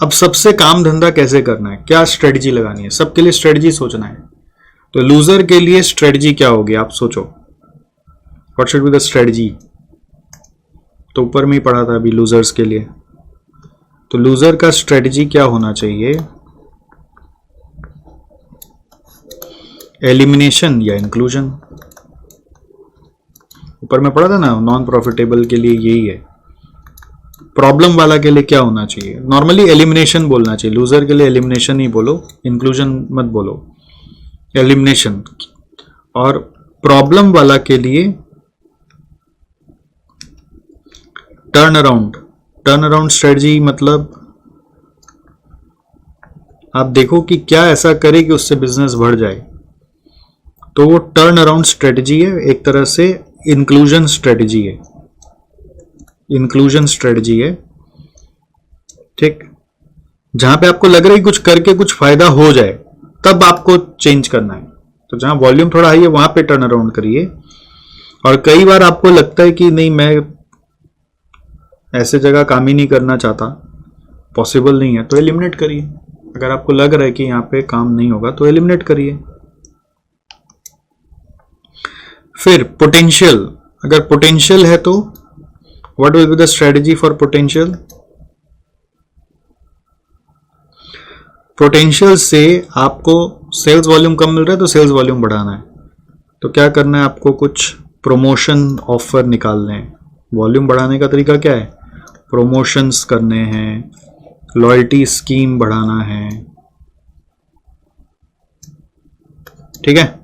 अब सबसे काम धंधा कैसे करना है, क्या स्ट्रेटजी लगानी है, सबके लिए स्ट्रेटजी सोचना है. तो लूजर के लिए स्ट्रेटजी क्या होगी आप सोचो. What should be the strategy? तो ऊपर में ही पढ़ा था अभी लूजर्स के लिए. तो लूजर का स्ट्रेटजी क्या होना चाहिए? एलिमिनेशन या इंक्लूजन. ऊपर में पढ़ा था ना, नॉन प्रॉफिटेबल के लिए यही है. प्रॉब्लम वाला के लिए क्या होना चाहिए? नॉर्मली एलिमिनेशन बोलना चाहिए. लूजर के लिए एलिमिनेशन ही बोलो, इंक्लूजन मत बोलो, एलिमिनेशन. और प्रॉब्लम वाला के लिए turn around. Turn around strategy मतलब आप देखो कि क्या ऐसा करे कि उससे बिजनेस बढ़ जाए। तो वो टर्न अराउंड स्ट्रेटजी है, एक तरह से इंक्लूजन स्ट्रेटजी है, इंक्लूजन स्ट्रेटजी है, ठीक। जहां पे आपको लग रहा है कुछ करके कुछ फायदा हो जाए तब आपको चेंज करना है। तो जहां वॉल्यूम थोड़ा हाई है वहां पे टर्न अराउंड करिए। और कई बार आपको लगता है कि नहीं, मैं ऐसे जगह काम ही नहीं करना चाहता, पॉसिबल नहीं है, तो एलिमिनेट करिए। अगर आपको लग रहा है कि यहाँ पे काम नहीं होगा तो एलिमिनेट करिए। फिर पोटेंशियल, अगर पोटेंशियल है तो what will be the strategy for potential? Potential से आपको सेल्स वॉल्यूम कम मिल रहा है तो सेल्स वॉल्यूम बढ़ाना है। तो क्या करना है आपको? कुछ प्रमोशन ऑफर निकालने हैं। वॉल्यूम बढ़ाने का तरीका क्या है? प्रमोशंस करने हैं, लॉयल्टी स्कीम बढ़ाना है, ठीक है।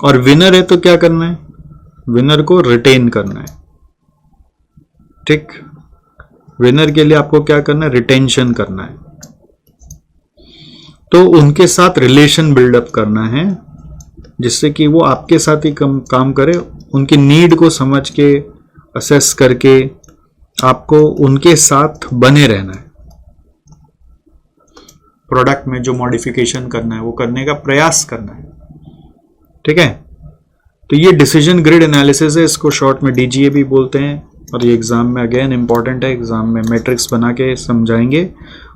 और विनर है तो क्या करना है? विनर को रिटेन करना है, ठीक। विनर के लिए आपको क्या करना है? रिटेंशन करना है। तो उनके साथ रिलेशन बिल्डअप करना है जिससे कि वो आपके साथ ही काम करे, उनकी नीड को समझ के असेस करके आपको उनके साथ बने रहना है। प्रोडक्ट में जो मॉडिफिकेशन करना है वो करने का प्रयास करना है, ठीक है। तो ये डिसीजन ग्रिड एनालिसिस है, इसको शॉर्ट में डीजीए भी बोलते हैं। और ये एग्जाम में अगेन इंपॉर्टेंट है, एग्जाम में मैट्रिक्स बना के समझाएंगे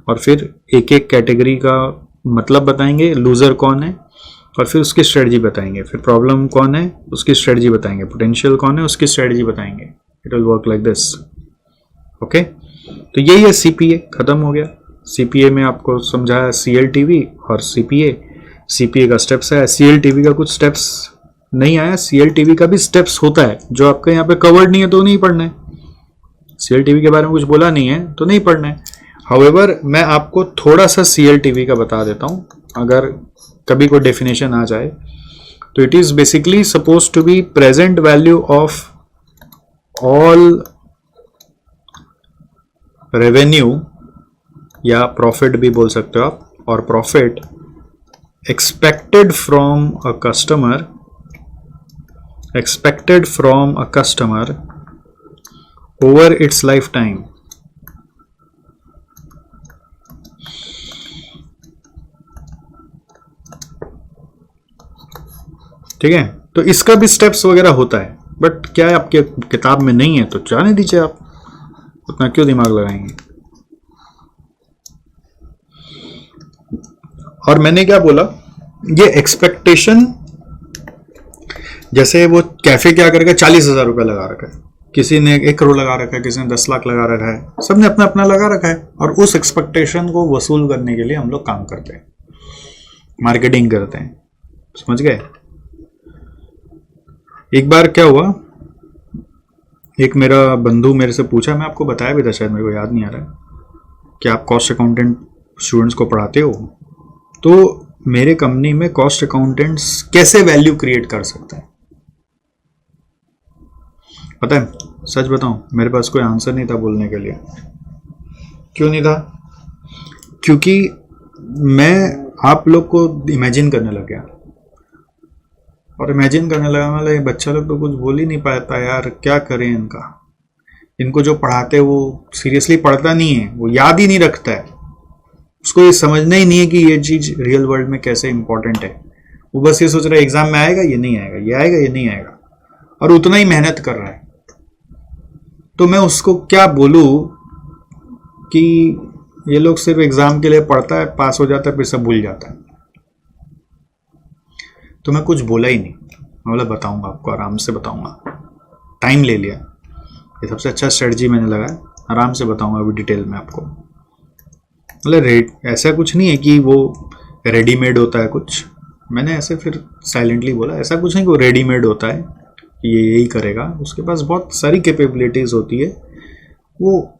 और फिर एक एक कैटेगरी का मतलब बताएंगे, लूजर कौन है और फिर उसकी स्ट्रेटजी बताएंगे, फिर प्रॉब्लम कौन है उसकी स्ट्रेटजी बताएंगे, पोटेंशियल कौन है उसकी स्ट्रेटजी बताएंगे। It will work like this, okay. तो यही है सीपीए, खत्म हो गया। सीपीए में आपको समझाया सीएलटीवी और सीपीए। सीपीए का स्टेप्स है, सीएलटीवी का कुछ स्टेप्स नहीं आया। सीएलटीवी का भी स्टेप्स होता है, जो आपके यहाँ पे कवर्ड नहीं है तो नहीं पढ़ना है। सीएलटीवी के बारे में कुछ बोला नहीं है तो नहीं पढ़ना है। हाउएवर मैं आपको थोड़ा सा सीएलटीवी का बता देता हूँ, अगर कभी कोई डेफिनेशन आ जाए तो it is basically suppose to be present value of all revenue, या प्रॉफिट भी बोल सकते हो आप, और profit expected from a customer over its lifetime. ठीक है, तो इसका भी स्टेप्स वगैरह होता है, बट क्या है आपके किताब में नहीं है तो जाने दीजिए, आप उतना क्यों दिमाग लगाएंगे। और मैंने क्या बोला, ये एक्सपेक्टेशन, जैसे वो कैफे क्या करेगा, 40,000 रुपये लगा रखा है, किसी ने 1 करोड़ लगा रखा है, किसी ने 10 लाख लगा रखा है, सबने अपना अपना लगा रखा है। और उस एक्सपेक्टेशन को वसूल करने के लिए हम लोग काम करते हैं, मार्केटिंग करते हैं, समझ गए। एक बार क्या हुआ, एक मेरा बंधु मेरे से पूछा, मैं आपको बताया भी था शायद, मेरे को याद नहीं आ रहा है, कि आप कॉस्ट अकाउंटेंट स्टूडेंट्स को पढ़ाते हो, तो मेरे कंपनी में कॉस्ट अकाउंटेंट्स कैसे वैल्यू क्रिएट कर सकते हैं। पता है, सच बताऊं, मेरे पास कोई आंसर नहीं था बोलने के लिए। क्यों नहीं था? क्योंकि मैं आप लोग को इमेजिन करने लग गया, और इमेजिन करने लगा मतलब ये बच्चा लोग तो कुछ बोल ही नहीं पाता यार, क्या करें इनका, इनको जो पढ़ाते वो सीरियसली पढ़ता नहीं है, वो याद ही नहीं रखता है, उसको ये समझना ही नहीं है कि ये चीज रियल वर्ल्ड में कैसे इंपॉर्टेंट है। वो बस ये सोच रहा है एग्जाम में आएगा ये नहीं आएगा, ये आएगा ये नहीं आएगा, और उतना ही मेहनत कर रहा है। तो मैं उसको क्या बोलूं कि ये लोग सिर्फ एग्जाम के लिए पढ़ता है, पास हो जाता है, फिर सब भूल जाता है। तो मैं कुछ बोला ही नहीं, मैं बोला बताऊंगा आपको, आराम से बताऊंगा। टाइम ले लिया, ये सबसे अच्छा स्ट्रेटजी मैंने लगाया, आराम से बताऊंगा अभी डिटेल में आपको। मतलब ऐसा कुछ नहीं है कि वो रेडीमेड होता है कुछ, मैंने ऐसे फिर साइलेंटली बोला ऐसा कुछ नहीं कि वो रेडीमेड होता है कि ये यही करेगा, उसके पास बहुत सारी कैपेबिलिटीज़ होती है, वो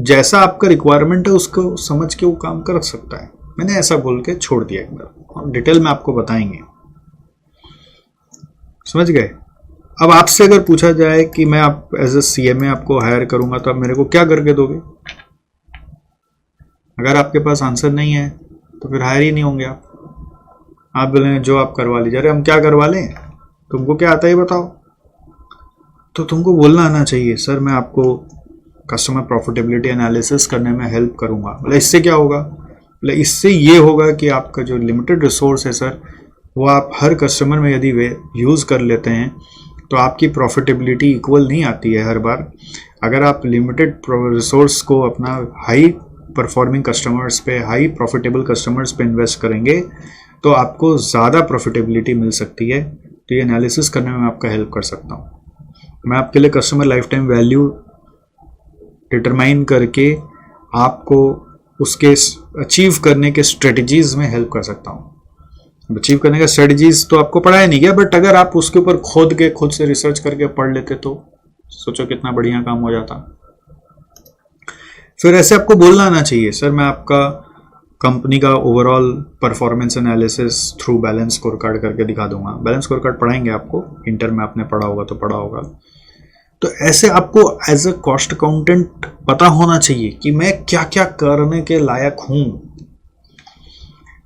जैसा आपका रिक्वायरमेंट है उसको समझ के वो काम कर सकता है। मैंने ऐसा बोल के छोड़ दिया एक बार, और डिटेल में आपको बताएंगे, समझ गए। अब आपसे अगर पूछा जाए कि मैं आप एज ए सीएमए आपको हायर करूंगा तो आप मेरे को क्या करके दोगे? अगर आपके पास आंसर नहीं है तो फिर हायर ही नहीं होंगे आप बोलेंगे जो आप करवा लीजिए। अरे हम क्या करवा लें, तुमको क्या आता है बताओ। तो तुमको बोलना आना चाहिए सर मैं आपको कस्टमर प्रॉफिटेबिलिटी एनालिसिस करने में हेल्प करूंगा। बोले इससे क्या होगा? बोले इससे ये होगा कि आपका जो लिमिटेड रिसोर्स है सर वो आप हर कस्टमर में यदि वे यूज़ कर लेते हैं तो आपकी प्रॉफिटेबिलिटी इक्वल नहीं आती है हर बार। अगर आप लिमिटेड रिसोर्स को अपना हाई परफॉर्मिंग कस्टमर्स पे, हाई प्रॉफिटेबल कस्टमर्स पे इन्वेस्ट करेंगे तो आपको ज़्यादा प्रॉफिटेबिलिटी मिल सकती है। तो ये एनालिसिस करने में मैं आपका हेल्प कर सकता हूँ। मैं आपके लिए customer life time value determine करके आपको उसके अचीव करने के स्ट्रेटजीज में हेल्प कर सकता हूँ। अचीव करने का स्ट्रेटजीज तो आपको पढ़ाया नहीं गया, बट अगर आप उसके ऊपर खुद से रिसर्च करके पढ़ लेते तो सोचो कितना बढ़िया काम हो जाता। फिर ऐसे आपको बोलना आना चाहिए सर मैं आपका कंपनी का overall performance analysis through balance score card करके दिखा दूंगा। बैलेंस स्कोर कार्ड पढ़ाएंगे आपको, इंटर में आपने पढ़ा होगा तो पढ़ा होगा। तो ऐसे आपको एज अ कॉस्ट अकाउंटेंट पता होना चाहिए कि मैं क्या क्या करने के लायक हूं।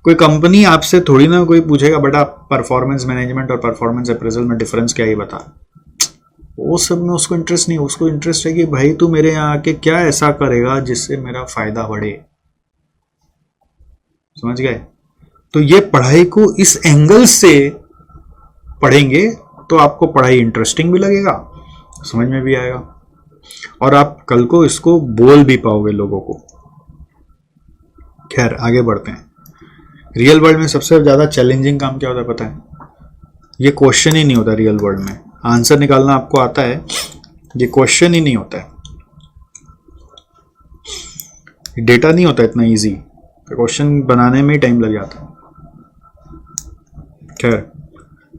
कोई कंपनी आपसे थोड़ी ना कोई पूछेगा बेटा परफॉर्मेंस मैनेजमेंट और परफॉर्मेंस अप्रेजल में डिफरेंस क्या ही बता। वो सब में उसको इंटरेस्ट नहीं, उसको इंटरेस्ट है कि भाई तू मेरे यहाँ आके क्या ऐसा करेगा जिससे मेरा फायदा बढ़े। समझ गए? तो ये पढ़ाई को इस एंगल से पढ़ेंगे तो आपको पढ़ाई इंटरेस्टिंग भी लगेगा, समझ में भी आएगा और आप कल को इसको बोल भी पाओगे लोगों को। खैर आगे बढ़ते हैं। रियल वर्ल्ड में सबसे ज्यादा चैलेंजिंग काम क्या होता है पता है? ये क्वेश्चन ही नहीं होता रियल वर्ल्ड में, आंसर निकालना आपको आता है, ये क्वेश्चन ही नहीं होता है, डेटा नहीं होता इतना इजी, क्वेश्चन बनाने में ही टाइम लग जाता है। खैर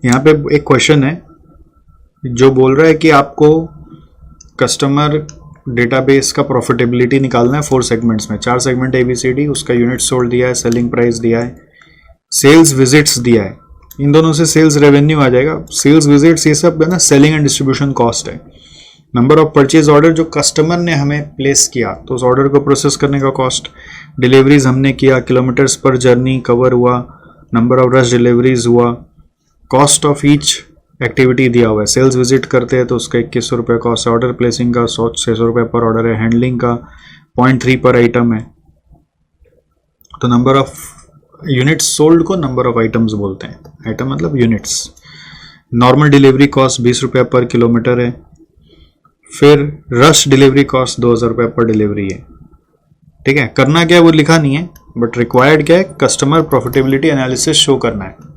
यहाँ पे एक क्वेश्चन है जो बोल रहा है कि आपको कस्टमर डेटाबेस का प्रॉफिटेबिलिटी निकालना है 4 सेगमेंट्स में, 4 सेगमेंट ABCD, उसका यूनिट सोल्ड दिया है, सेलिंग प्राइस दिया है, सेल्स विजिट्स दिया है। इन दोनों से सेल्स रेवेन्यू आ जाएगा। सेल्स विजिट्स ये सब है ना सेलिंग एंड डिस्ट्रीब्यूशन कॉस्ट है। नंबर ऑफ परचेज ऑर्डर जो कस्टमर ने हमें प्लेस किया तो उस ऑर्डर को प्रोसेस करने का कॉस्ट, डिलीवरीज हमने किया, किलोमीटर्स पर जर्नी कवर हुआ, नंबर ऑफ रश डिलीवरीज हुआ, कॉस्ट ऑफ ईच एक्टिविटी दिया हुआ है। सेल्स विजिट करते हैं तो उसका 2100 रुपये कॉस्ट है, ऑर्डर प्लेसिंग का 600 रुपये पर ऑर्डर है, हैंडलिंग का 0.3 पर आइटम है। तो नंबर ऑफ यूनिट्स सोल्ड को नंबर ऑफ आइटम्स बोलते हैं, आइटम मतलब यूनिट्स। नॉर्मल डिलीवरी कॉस्ट 20 रुपये पर किलोमीटर है। फिर रश डिलीवरी कॉस्ट 2000 रुपये पर डिलीवरी है। ठीक है, करना क्या है वो लिखा नहीं है, बट रिक्वायर्ड क्या है, कस्टमर प्रॉफिटेबिलिटी एनालिसिस शो करना है।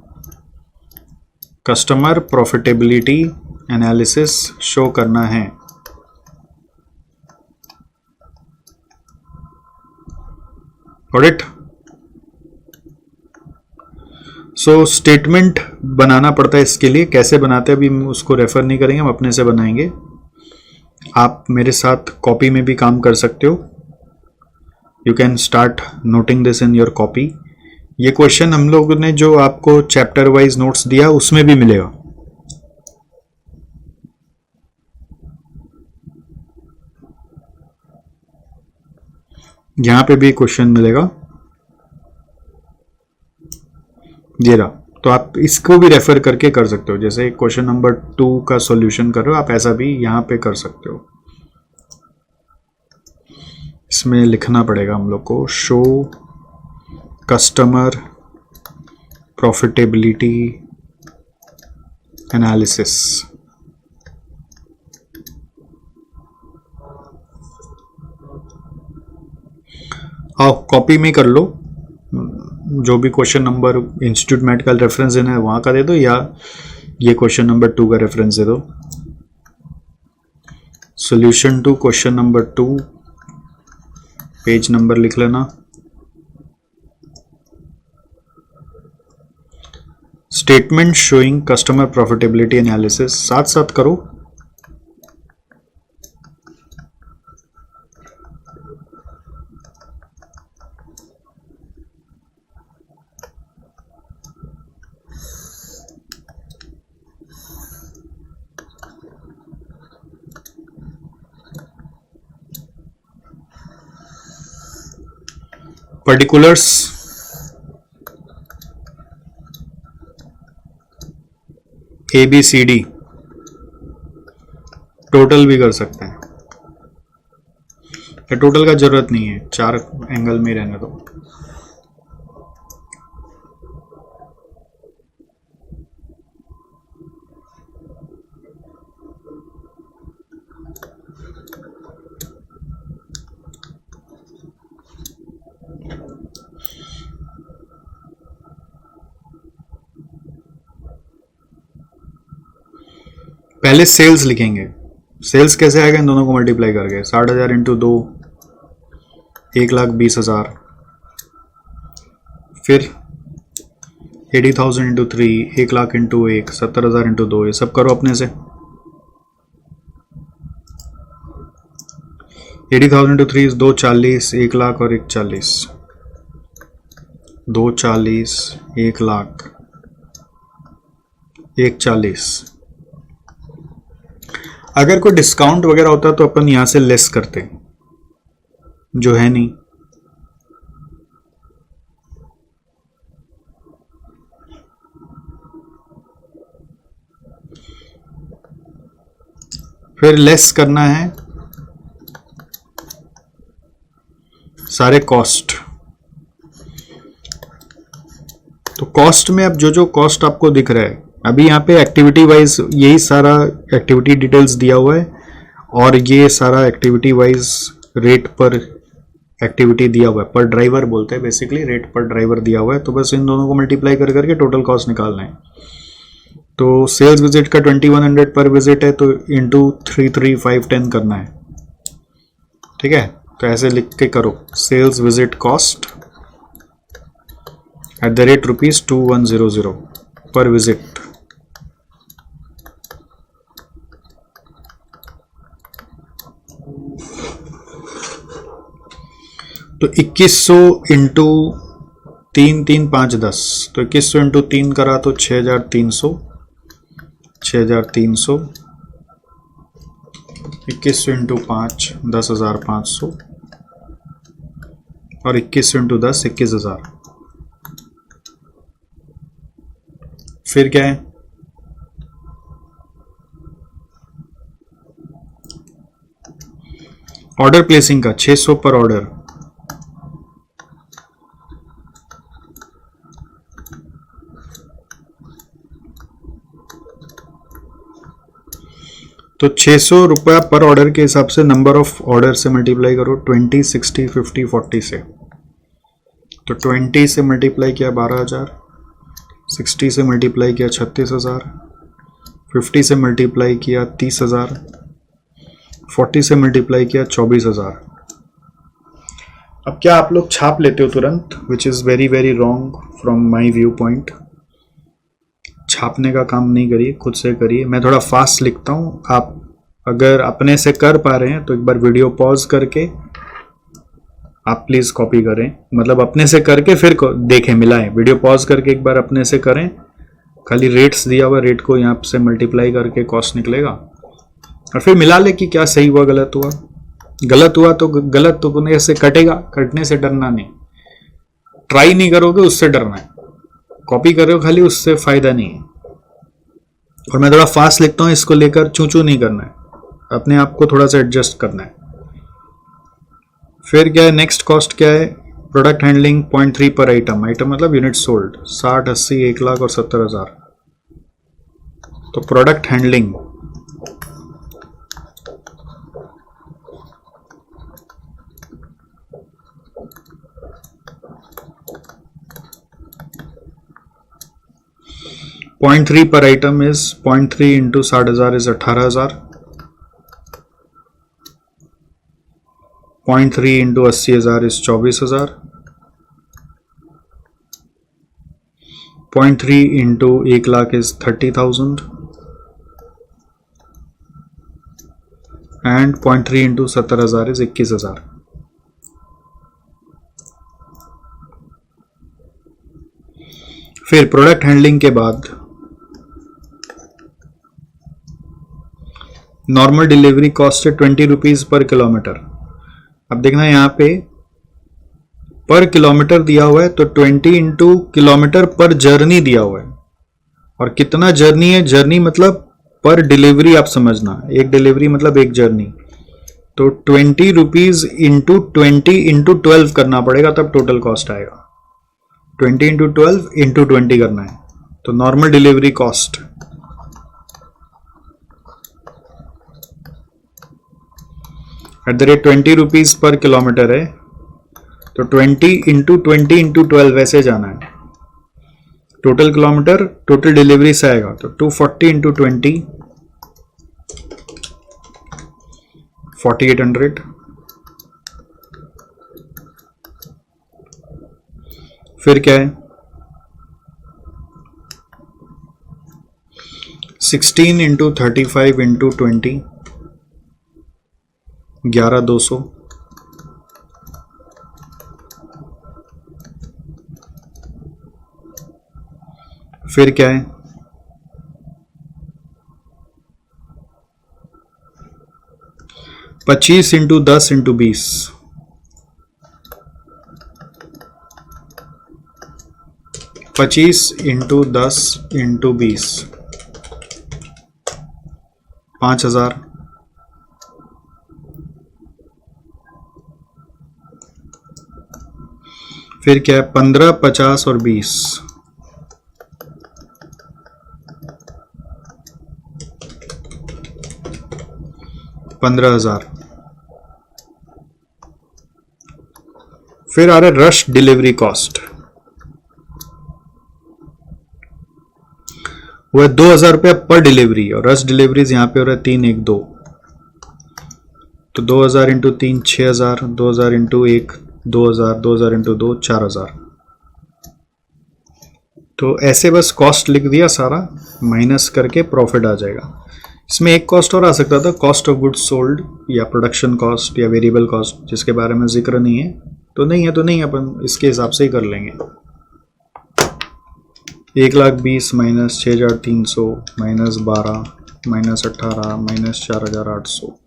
कस्टमर प्रॉफिटेबिलिटी एनालिसिस शो करना है। Got it? सो स्टेटमेंट बनाना पड़ता है इसके लिए। कैसे बनाते हैं अभी हम उसको रेफर नहीं करेंगे, हम अपने से बनाएंगे। आप मेरे साथ कॉपी में भी काम कर सकते हो। You can start noting this in your copy. ये क्वेश्चन हम लोगों ने जो आपको चैप्टर वाइज नोट्स दिया उसमें भी मिलेगा। यहां पे भी क्वेश्चन मिलेगा, ये रहा। तो आप इसको भी रेफर करके कर सकते हो। जैसे क्वेश्चन नंबर 2 का सॉल्यूशन कर रहे हो आप, ऐसा भी यहां पे कर सकते हो। इसमें लिखना पड़ेगा हम लोग को, शो कस्टमर प्रॉफिटेबिलिटी एनालिसिस। आओ कॉपी में कर लो, जो भी क्वेश्चन नंबर इंस्टीट्यूट मैट का रेफरेंस देना है वहां का दे दो, या ये क्वेश्चन नंबर 2 का रेफरेंस दे दो। Solution to question number 2, page number लिख लेना। Statement showing customer profitability analysis साथ साथ करो। पर्टिकुलर्स ABCD टोटल भी कर सकते हैं, टोटल का जरूरत नहीं है, 4 एंगल में रहने दो। पहले सेल्स लिखेंगे, सेल्स कैसे आएगा, इन दोनों को मल्टीप्लाई करके 60,000 इंटू 2 1,20,000, फिर 80,000 इंटू 3 1,00,000 इंटू 1 70,000 इंटू 2, ये सब करो अपने से। 80,000 इंटू 3 240 1,00,000 और 140, 240 1,00,000 140। अगर कोई डिस्काउंट वगैरह होता तो अपन यहां से लेस करते, जो है नहीं। फिर लेस करना है सारे कॉस्ट। तो कॉस्ट में अब जो कॉस्ट आपको दिख रहा है, अभी यहाँ पे एक्टिविटी वाइज यही सारा एक्टिविटी डिटेल्स दिया हुआ है, और ये सारा एक्टिविटी वाइज रेट पर एक्टिविटी दिया हुआ है, पर ड्राइवर बोलते हैं बेसिकली, रेट पर ड्राइवर दिया हुआ है। तो बस इन दोनों को मल्टीप्लाई कर करके टोटल कॉस्ट निकालना है। तो सेल्स विजिट का 2100 पर विजिट है, तो इंटू 33510 करना है, ठीक है। तो ऐसे लिख के करो, sales visit cost at the rate ₹2100 per visit. तो 2100 इंटू 3 3 5 10, तो 2100 इंटू 3 करा तो 6,300, 6,300, 2100 इंटू 5 10,500, और 2100 इंटू 10 21,000। फिर क्या है, ऑर्डर प्लेसिंग का 600 पर ऑर्डर, तो 600 रुपया पर ऑर्डर के हिसाब से नंबर ऑफ ऑर्डर से मल्टीप्लाई करो, 20 60 50 40 से। तो 20 से मल्टीप्लाई किया 12,000, 60 से मल्टीप्लाई किया 36,000, 50 से मल्टीप्लाई किया 30,000, 40 से मल्टीप्लाई किया 24,000। अब क्या आप लोग छाप लेते हो तुरंत, which is very very wrong from my view point. छापने का काम नहीं करिए, खुद से करिए। मैं थोड़ा फास्ट लिखता हूँ, आप अगर अपने से कर पा रहे हैं तो एक बार वीडियो पॉज करके आप प्लीज कॉपी करें, मतलब अपने से करके फिर देखें, मिलाएं। वीडियो पॉज करके एक बार अपने से करें, खाली रेट्स दिया हुआ, रेट को यहाँ से मल्टीप्लाई करके कॉस्ट निकलेगा, और फिर मिला ले कि क्या सही हुआ गलत हुआ। गलत हुआ तो गलत तो ऐसे कटेगा, कटने से डरना नहीं, ट्राई नहीं करोगे उससे डरना है, कॉपी कर रहे हो खाली उससे फायदा नहीं है। और मैं थोड़ा फास्ट लिखता हूँ, इसको लेकर चू चू नहीं करना है, अपने आप को थोड़ा सा एडजस्ट करना है। फिर क्या है, नेक्स्ट कॉस्ट क्या है, प्रोडक्ट हैंडलिंग 0.3 पर आइटम, आइटम मतलब यूनिट सोल्ड, 60 80 1,00,000 और 70,000। तो product handling .3 per item is 0.3 into 60,000 is 18,000. 0.3 into 80,000 is 24,000. 0.3 into 1,00,000 is 30,000. And 0.3 into 70,000 is 21,000. फिर प्रोडक्ट हैंडलिंग के बाद नॉर्मल डिलीवरी कॉस्ट है 20 रुपीज पर किलोमीटर। अब देखना यहाँ पे पर किलोमीटर दिया हुआ है, तो 20 इंटू किलोमीटर पर जर्नी दिया हुआ है। और कितना जर्नी है, जर्नी मतलब पर डिलीवरी, आप समझना, एक डिलीवरी मतलब एक जर्नी। तो 20 रुपीज इंटू 20 इंटू 12 करना पड़ेगा, तब टोटल कॉस्ट आएगा। 20 इंटू 12 इंटू 20 करना है, तो normal delivery cost @ 20 rupees per kilometre है, तो 20 इंटू 20 इंटू 12 वैसे जाना है। टोटल किलोमीटर टोटल डिलीवरी से आएगा, तो 240 इंटू 20 4800। फिर क्या है, 16 इंटू 35 इंटू 20 11200। फिर क्या है, 25 इंटू 10 इंटू 20 25 इंटू 10 इंटू 20 5000। फिर क्या है, 15 50 और 20 15,000। फिर आ रहा है रश डिलीवरी कॉस्ट, वो है 2,000 रुपया पर डिलीवरी, और रश डिलीवरीज यहां पे हो रहा है 3 1 2, तो 2,000 इंटू 3 6,000, 2,000 इंटू 1 2,000, 2,000 इंटू 2 4,000। तो ऐसे बस कॉस्ट लिख दिया, सारा माइनस करके प्रॉफिट आ जाएगा। इसमें एक कॉस्ट और आ सकता था, कॉस्ट ऑफ गुड्स सोल्ड या प्रोडक्शन कॉस्ट या वेरिएबल कॉस्ट, जिसके बारे में जिक्र नहीं है, तो नहीं है तो नहीं, अपन इसके हिसाब से ही कर लेंगे। 1,20,000 माइनस 6,300 माइनस 12 माइनस 18 माइनस 4,800।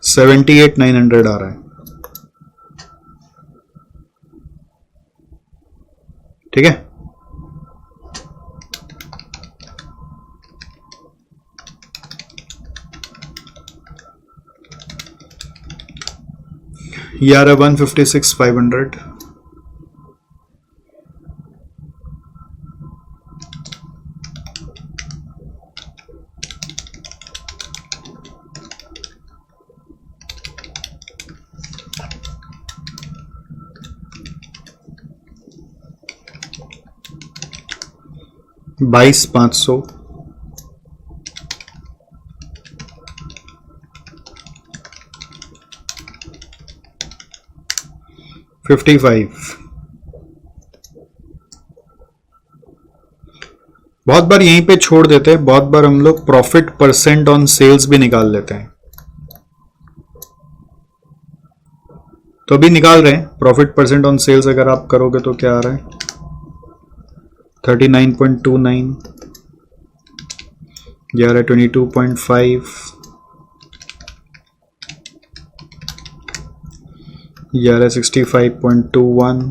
$78,900 आ रहा है, ठीक है। ये आ रहा है 156,500। $22,500। 55। बहुत बार यहीं पे छोड़ देते हैं, बहुत बार हम लोग प्रॉफिट परसेंट ऑन सेल्स भी निकाल लेते हैं, तो अभी निकाल रहे हैं प्रॉफिट परसेंट ऑन सेल्स। अगर आप करोगे तो क्या आ रहा है, 39.29, ये आ रहा है 22.5, ये आ रहा है 65.21,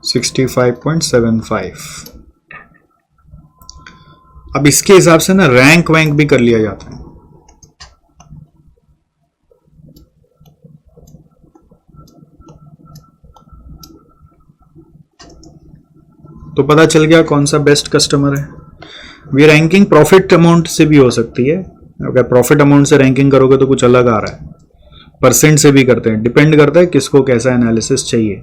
65.75। अब इसके हिसाब से ना रैंक वैंक भी कर लिया जाता है। तो पता चल गया कौन सा बेस्ट कस्टमर है। वी रैंकिंग प्रॉफिट अमाउंट से भी हो सकती है, अगर प्रॉफिट अमाउंट से रैंकिंग करोगे तो कुछ अलग आ रहा है, परसेंट से भी करते हैं, डिपेंड करता है किसको कैसा एनालिसिस चाहिए,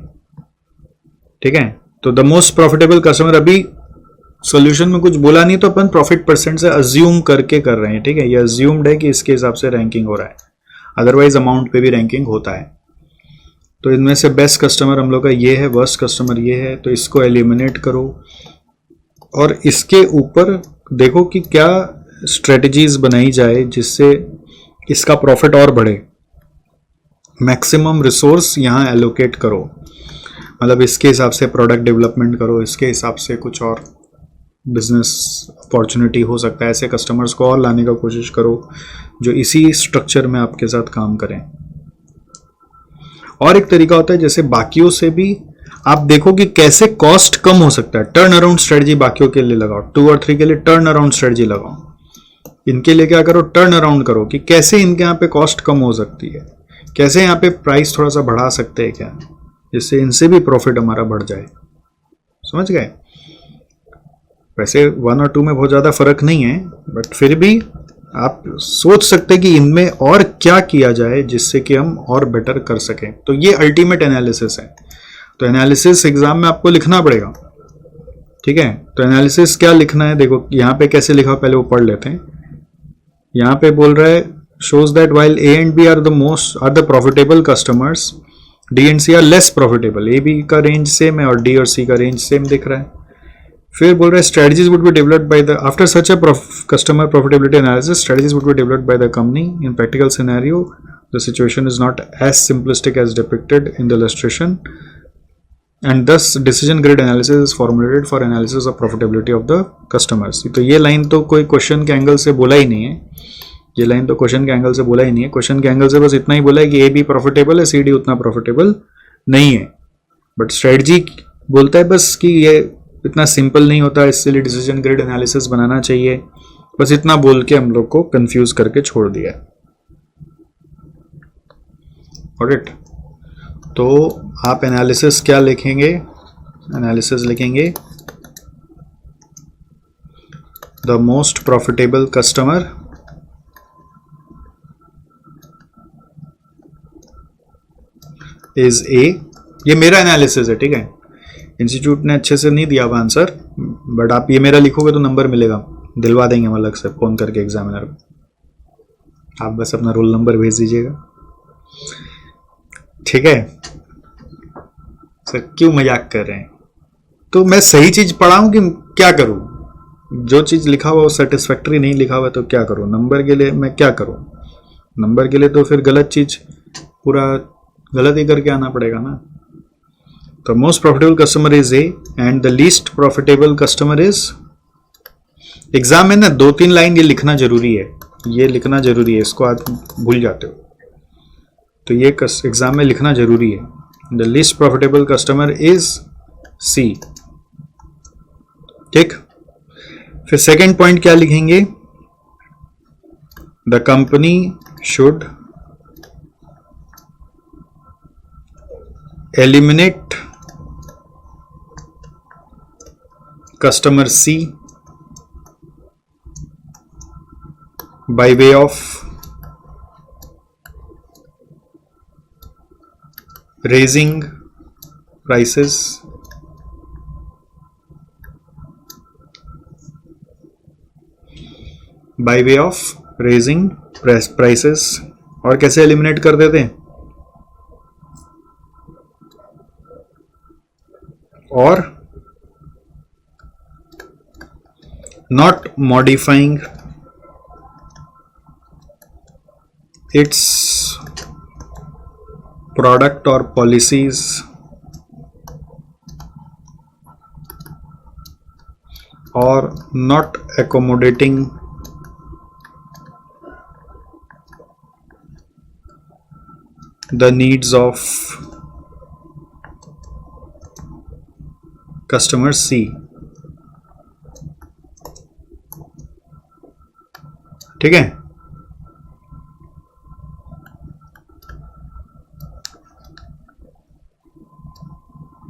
ठीक है। तो द मोस्ट प्रॉफिटेबल कस्टमर, अभी सॉल्यूशन में कुछ बोला नहीं, तो अपन प्रॉफिट परसेंट से अज्यूम करके कर रहे हैं, ठीक है। ये अज्यूम्ड है कि इसके हिसाब से रैंकिंग हो रहा है, अदरवाइज अमाउंट पे भी रैंकिंग होता है। तो इनमें से बेस्ट कस्टमर हम लोग का ये है, वर्स्ट कस्टमर ये है, तो इसको एलिमिनेट करो और इसके ऊपर देखो कि क्या स्ट्रेटजीज बनाई जाए जिससे इसका प्रॉफिट और बढ़े। मैक्सिमम रिसोर्स यहाँ एलोकेट करो, मतलब इसके हिसाब से प्रोडक्ट डेवलपमेंट करो, इसके हिसाब से कुछ और बिजनेस अपॉर्चुनिटी हो सकता है, ऐसे कस्टमर्स को और लाने का कोशिश करो जो इसी स्ट्रक्चर में आपके साथ काम करें। और एक तरीका होता है जैसे बाकियों से भी आप देखो कि कैसे कॉस्ट कम हो सकता है। टर्न अराउंड स्ट्रेटजी बाकियों के लिए लगाओ, 2 और 3 के लिए टर्न अराउंड स्ट्रेटजी लगाओ। इनके लिए क्या करो, टर्न अराउंड करो कि कैसे इनके यहाँ पे कॉस्ट कम हो सकती है, कैसे यहाँ पे प्राइस थोड़ा सा बढ़ा सकते हैं क्या, जिससे इनसे भी प्रॉफिट हमारा बढ़ जाए। समझ गए? वैसे 1 और 2 में बहुत ज़्यादा फर्क नहीं है, बट फिर भी आप सोच सकते हैं कि इनमें और क्या किया जाए जिससे कि हम और बेटर कर सकें। तो ये अल्टीमेट एनालिसिस है। तो एनालिसिस एग्जाम में आपको लिखना पड़ेगा, ठीक है। तो एनालिसिस क्या लिखना है, देखो यहाँ पे कैसे लिखा, पहले वो पढ़ लेते हैं। यहाँ पे बोल रहा है shows that while A and B are the profitable customers, D and C are less profitable। A B का रेंज सेम है और D और C का रेंज सेम दिख रहा है। फिर बोल रहा है strategies would be developed by the after such a customer profitability analysis, strategies would be developed by the company in practical scenario the situation is not as simplistic as depicted in the illustration and thus decision grid analysis is formulated for analysis of profitability of the customers। तो ये line तो कोई question के angle से बोला ही नहीं है, ये लाइन तो क्वेश्चन के एंगल से बोला ही नहीं है। क्वेश्चन के एंगल से बस इतना ही बोला है कि ए बी प्रॉफिटेबल है, सी डी उतना प्रॉफिटेबल नहीं है। बट स्ट्रेटजी बोलता है बस कि ये इतना सिंपल नहीं होता, इसलिए डिसीजन ग्रिड एनालिसिस बनाना चाहिए। बस इतना बोल के हम लोग को कंफ्यूज करके छोड़ दिया है। ऑलराइट, तो आप एनालिसिस क्या लिखेंगे, एनालिसिस लिखेंगे the most profitable customer is a. ये मेरा एनालिसिस है, ठीक है। इंस्टीट्यूट ने अच्छे से नहीं दिया हुआ आंसर, बट आप ये मेरा लिखोगे तो नंबर मिलेगा, दिलवा देंगे हम अलग से फोन करके एग्जामिनर को। आप बस अपना रोल नंबर भेज दीजिएगा, ठीक है। सर क्यों मजाक कर रहे हैं? तो मैं सही चीज पढ़ाऊं कि क्या करूं? जो चीज लिखा हुआ वो सेटिस्फैक्टरी नहीं लिखा हुआ तो क्या करूं? नंबर के लिए मैं क्या करूं? नंबर के लिए तो फिर गलत चीज पूरा गलत ही करके आना पड़ेगा ना। तो most profitable customer is A and the least profitable customer is. Exam में ना 2-3 लाइन ये लिखना जरूरी है, ये लिखना जरूरी है, इसको आप भूल जाते हो। तो ये एग्जाम में लिखना जरूरी है। The least profitable customer is C, ठीक। फिर सेकेंड पॉइंट क्या लिखेंगे, the company should eliminate customer C by way of raising prices by way of raising prices। और कैसे एलिमिनेट कर देते हैं, or not modifying its product or policies or not accommodating the needs of customer C, ठीक है।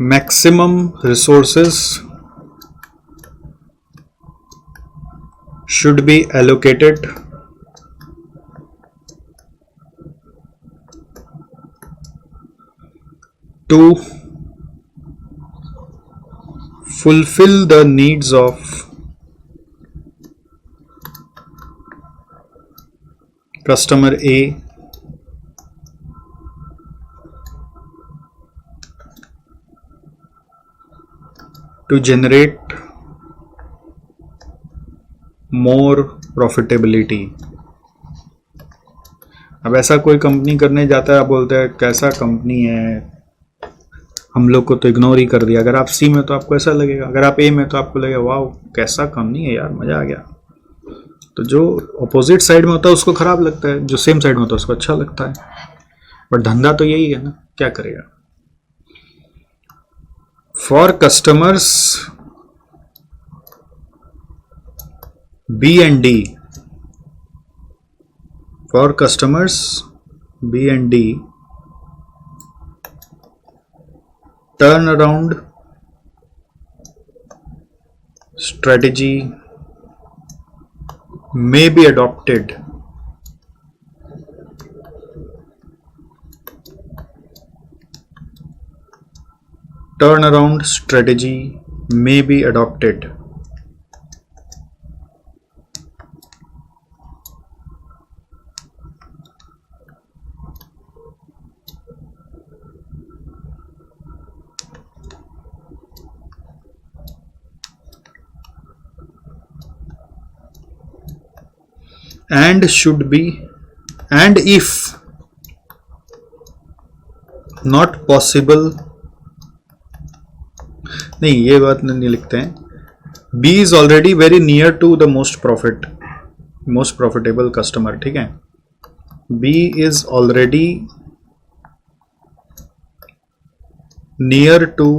Maximum resources should be allocated to fulfill the needs of customer A to generate more profitability। अब ऐसा कोई company करने जाता है, आप बोलते हैं कैसा कंपनी है, हम लोग को तो इग्नोर ही कर दिया। अगर आप सी में तो आपको ऐसा लगेगा, अगर आप ए में तो आपको लगेगा वाह कैसा कंपनी है यार, मजा आ गया। तो जो अपोजिट साइड में होता है उसको खराब लगता है, जो सेम साइड में होता है उसको अच्छा लगता है। बट धंधा तो यही है ना, क्या करेगा। For customers B and D, for customers B and D, turnaround strategy may be adopted turnaround strategy may be adopted and should be, and if not possible, नहीं ये बात नहीं लिखते हैं। B is already very near to the most profitable customer, ठीक है। B is already near to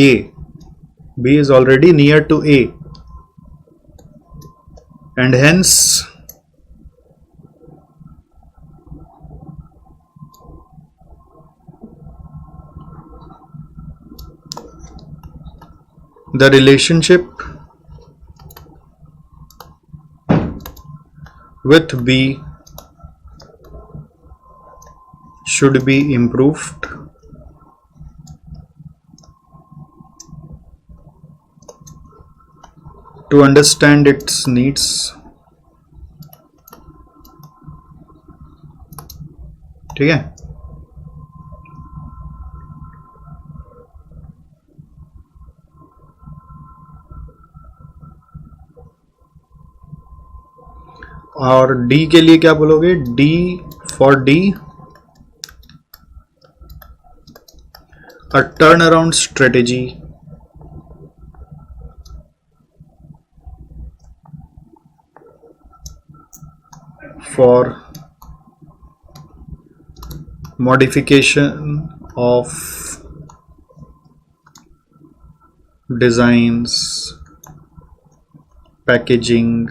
A, B is already near to A and hence the relationship with B should be improved to understand its needs ठीक है। और D के लिए क्या बोलोगे, D for D a turn around strategy for modification of designs, packaging,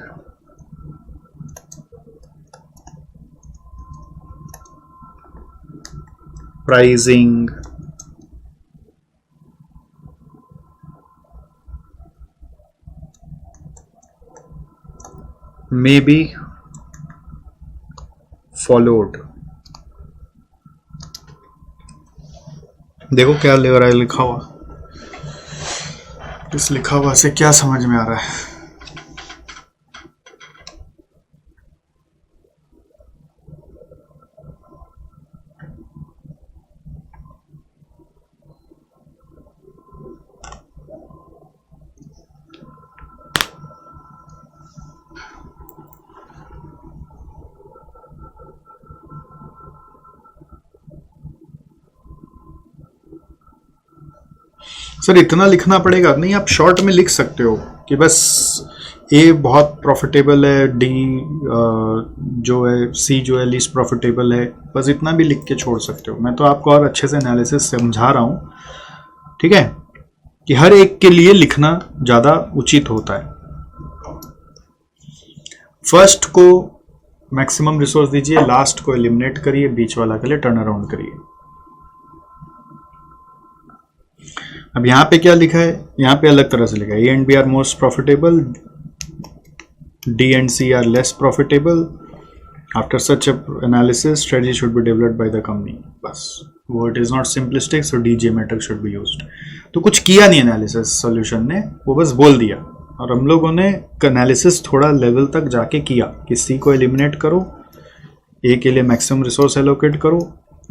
pricing, may be followed। देखो क्या ले रहा है लिखा हुआ, इस लिखा हुआ से क्या समझ में आ रहा है। सर इतना लिखना पड़ेगा नहीं, आप शॉर्ट में लिख सकते हो कि बस ए बहुत प्रॉफिटेबल है, डी जो है, सी जो है लीस्ट प्रॉफिटेबल है, बस इतना भी लिख के छोड़ सकते हो। मैं तो आपको और अच्छे से एनालिसिस समझा रहा हूँ, ठीक है, कि हर एक के लिए लिखना ज़्यादा उचित होता है। फर्स्ट को मैक्सिमम रिसोर्स दीजिए, लास्ट को एलिमिनेट करिए, बीच वाला के लिए टर्न अराउंड करिए। अब यहां पे क्या लिखा है, यहां पे अलग तरह से लिखा है, A and B are most profitable, D and C are less profitable, after such analysis strategy should be developed by the company. बस वो it is not simplistic, so DJ matrix should be used. तो कुछ किया नहीं analysis solution ने, वो बस बोल दिया। और हम लोगों ने एनालिसिस थोड़ा लेवल तक जाके किया कि सी को एलिमिनेट करो, ए के लिए मैक्सिमम रिसोर्स एलोकेट करो,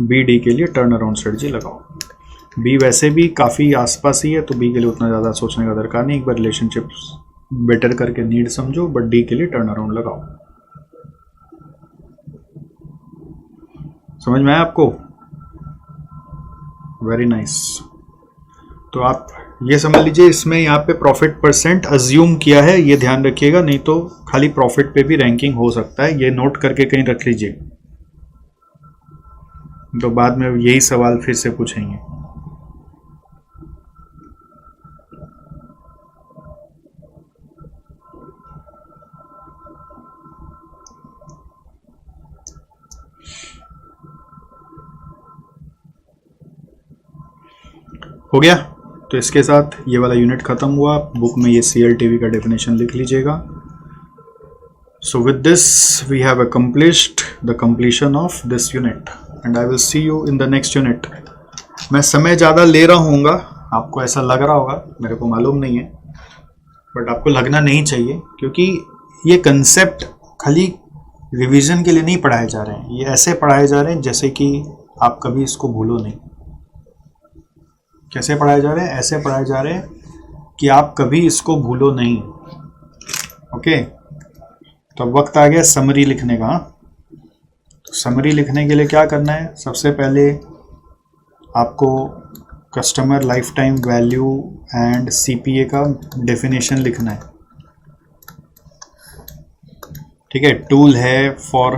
बी डी के लिए टर्न अराउंड स्ट्रेटजी लगाओ। बी वैसे भी काफ़ी आसपास ही है, तो बी के लिए उतना ज़्यादा सोचने का दरकार नहीं, एक बार रिलेशनशिप बेटर करके नीड समझो, बट डी के लिए टर्न अराउंड लगाओ। समझ में आया आपको? Very nice. तो आप ये समझ लीजिए इसमें यहाँ पे प्रॉफिट परसेंट अज्यूम किया है, ये ध्यान रखिएगा, नहीं तो खाली प्रॉफिट पे भी रैंकिंग हो सकता है, ये नोट करके कहीं रख लीजिए, तो बाद में यही सवाल फिर से पूछेंगे। हो गया। तो इसके साथ ये वाला यूनिट खत्म हुआ। बुक में ये CLTV का डेफिनेशन लिख लीजिएगा। So with this we have accomplished the completion of this unit and I will see you in the next unit. मैं समय ज़्यादा ले रहा हूँगा, आपको ऐसा लग रहा होगा, मेरे को मालूम नहीं है, बट आपको लगना नहीं चाहिए, क्योंकि ये कंसेप्ट खाली रिवीजन के लिए नहीं पढ़ाए जा रहे हैं, ये ऐसे पढ़ाए जा रहे हैं जैसे कि आप कभी इसको भूलो नहीं। कैसे पढ़ाए जा रहे हैं? ऐसे पढ़ाए जा रहे हैं कि आप कभी इसको भूलो नहीं। ओके, तो अब वक्त आ गया समरी लिखने का। तो समरी लिखने के लिए क्या करना है? सबसे पहले आपको customer life time value and CPA का डेफिनेशन लिखना है। ठीक है, टूल है for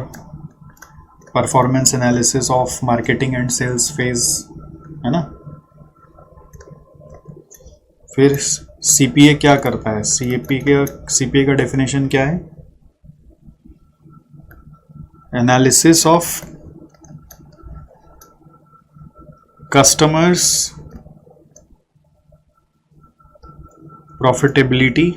performance analysis of marketing and sales phase, है ना। फिर CPA क्या करता है? CPA का डेफिनेशन क्या है? Analysis of customers profitability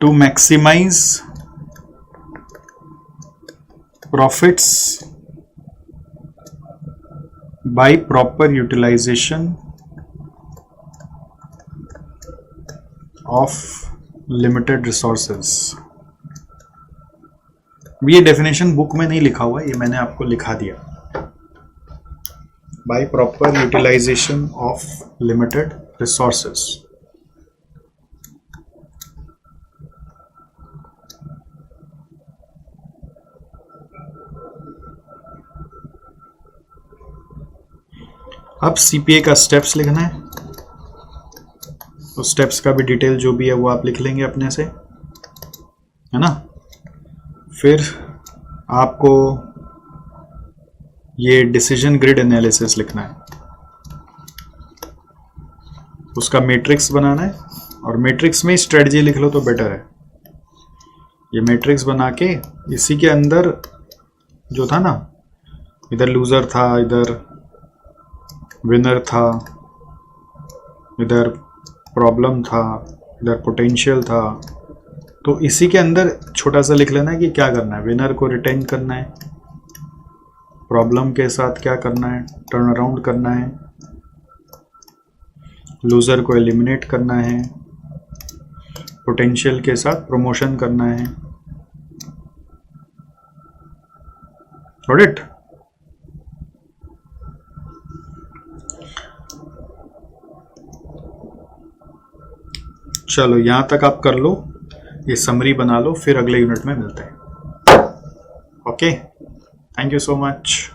to maximise profits by proper utilization of limited resources। ये डेफिनेशन बुक में नहीं लिखा हुआ, ये मैंने आपको लिखा दिया। by proper utilization of limited resources। अब CPA का स्टेप्स लिखना है, तो स्टेप्स का भी डिटेल जो भी है वो आप लिख लेंगे अपने से, है ना। फिर आपको ये डिसीजन ग्रिड एनालिसिस लिखना है, उसका मैट्रिक्स बनाना है, और मैट्रिक्स में स्ट्रेटजी लिख लो तो बेटर है। ये मैट्रिक्स बना के इसी के अंदर जो था ना, इधर लूजर था, इधर विनर था, इधर प्रॉब्लम था, इधर पोटेंशियल था, तो इसी के अंदर छोटा सा लिख लेना है कि क्या करना है। विनर को रिटेन करना है, प्रॉब्लम के साथ क्या करना है, टर्न अराउंड करना है, लूजर को एलिमिनेट करना है, पोटेंशियल के साथ प्रमोशन करना है। Got it? चलो यहां तक आप कर लो, ये समरी बना लो, फिर अगले यूनिट में मिलते हैं। Okay, thank you so much.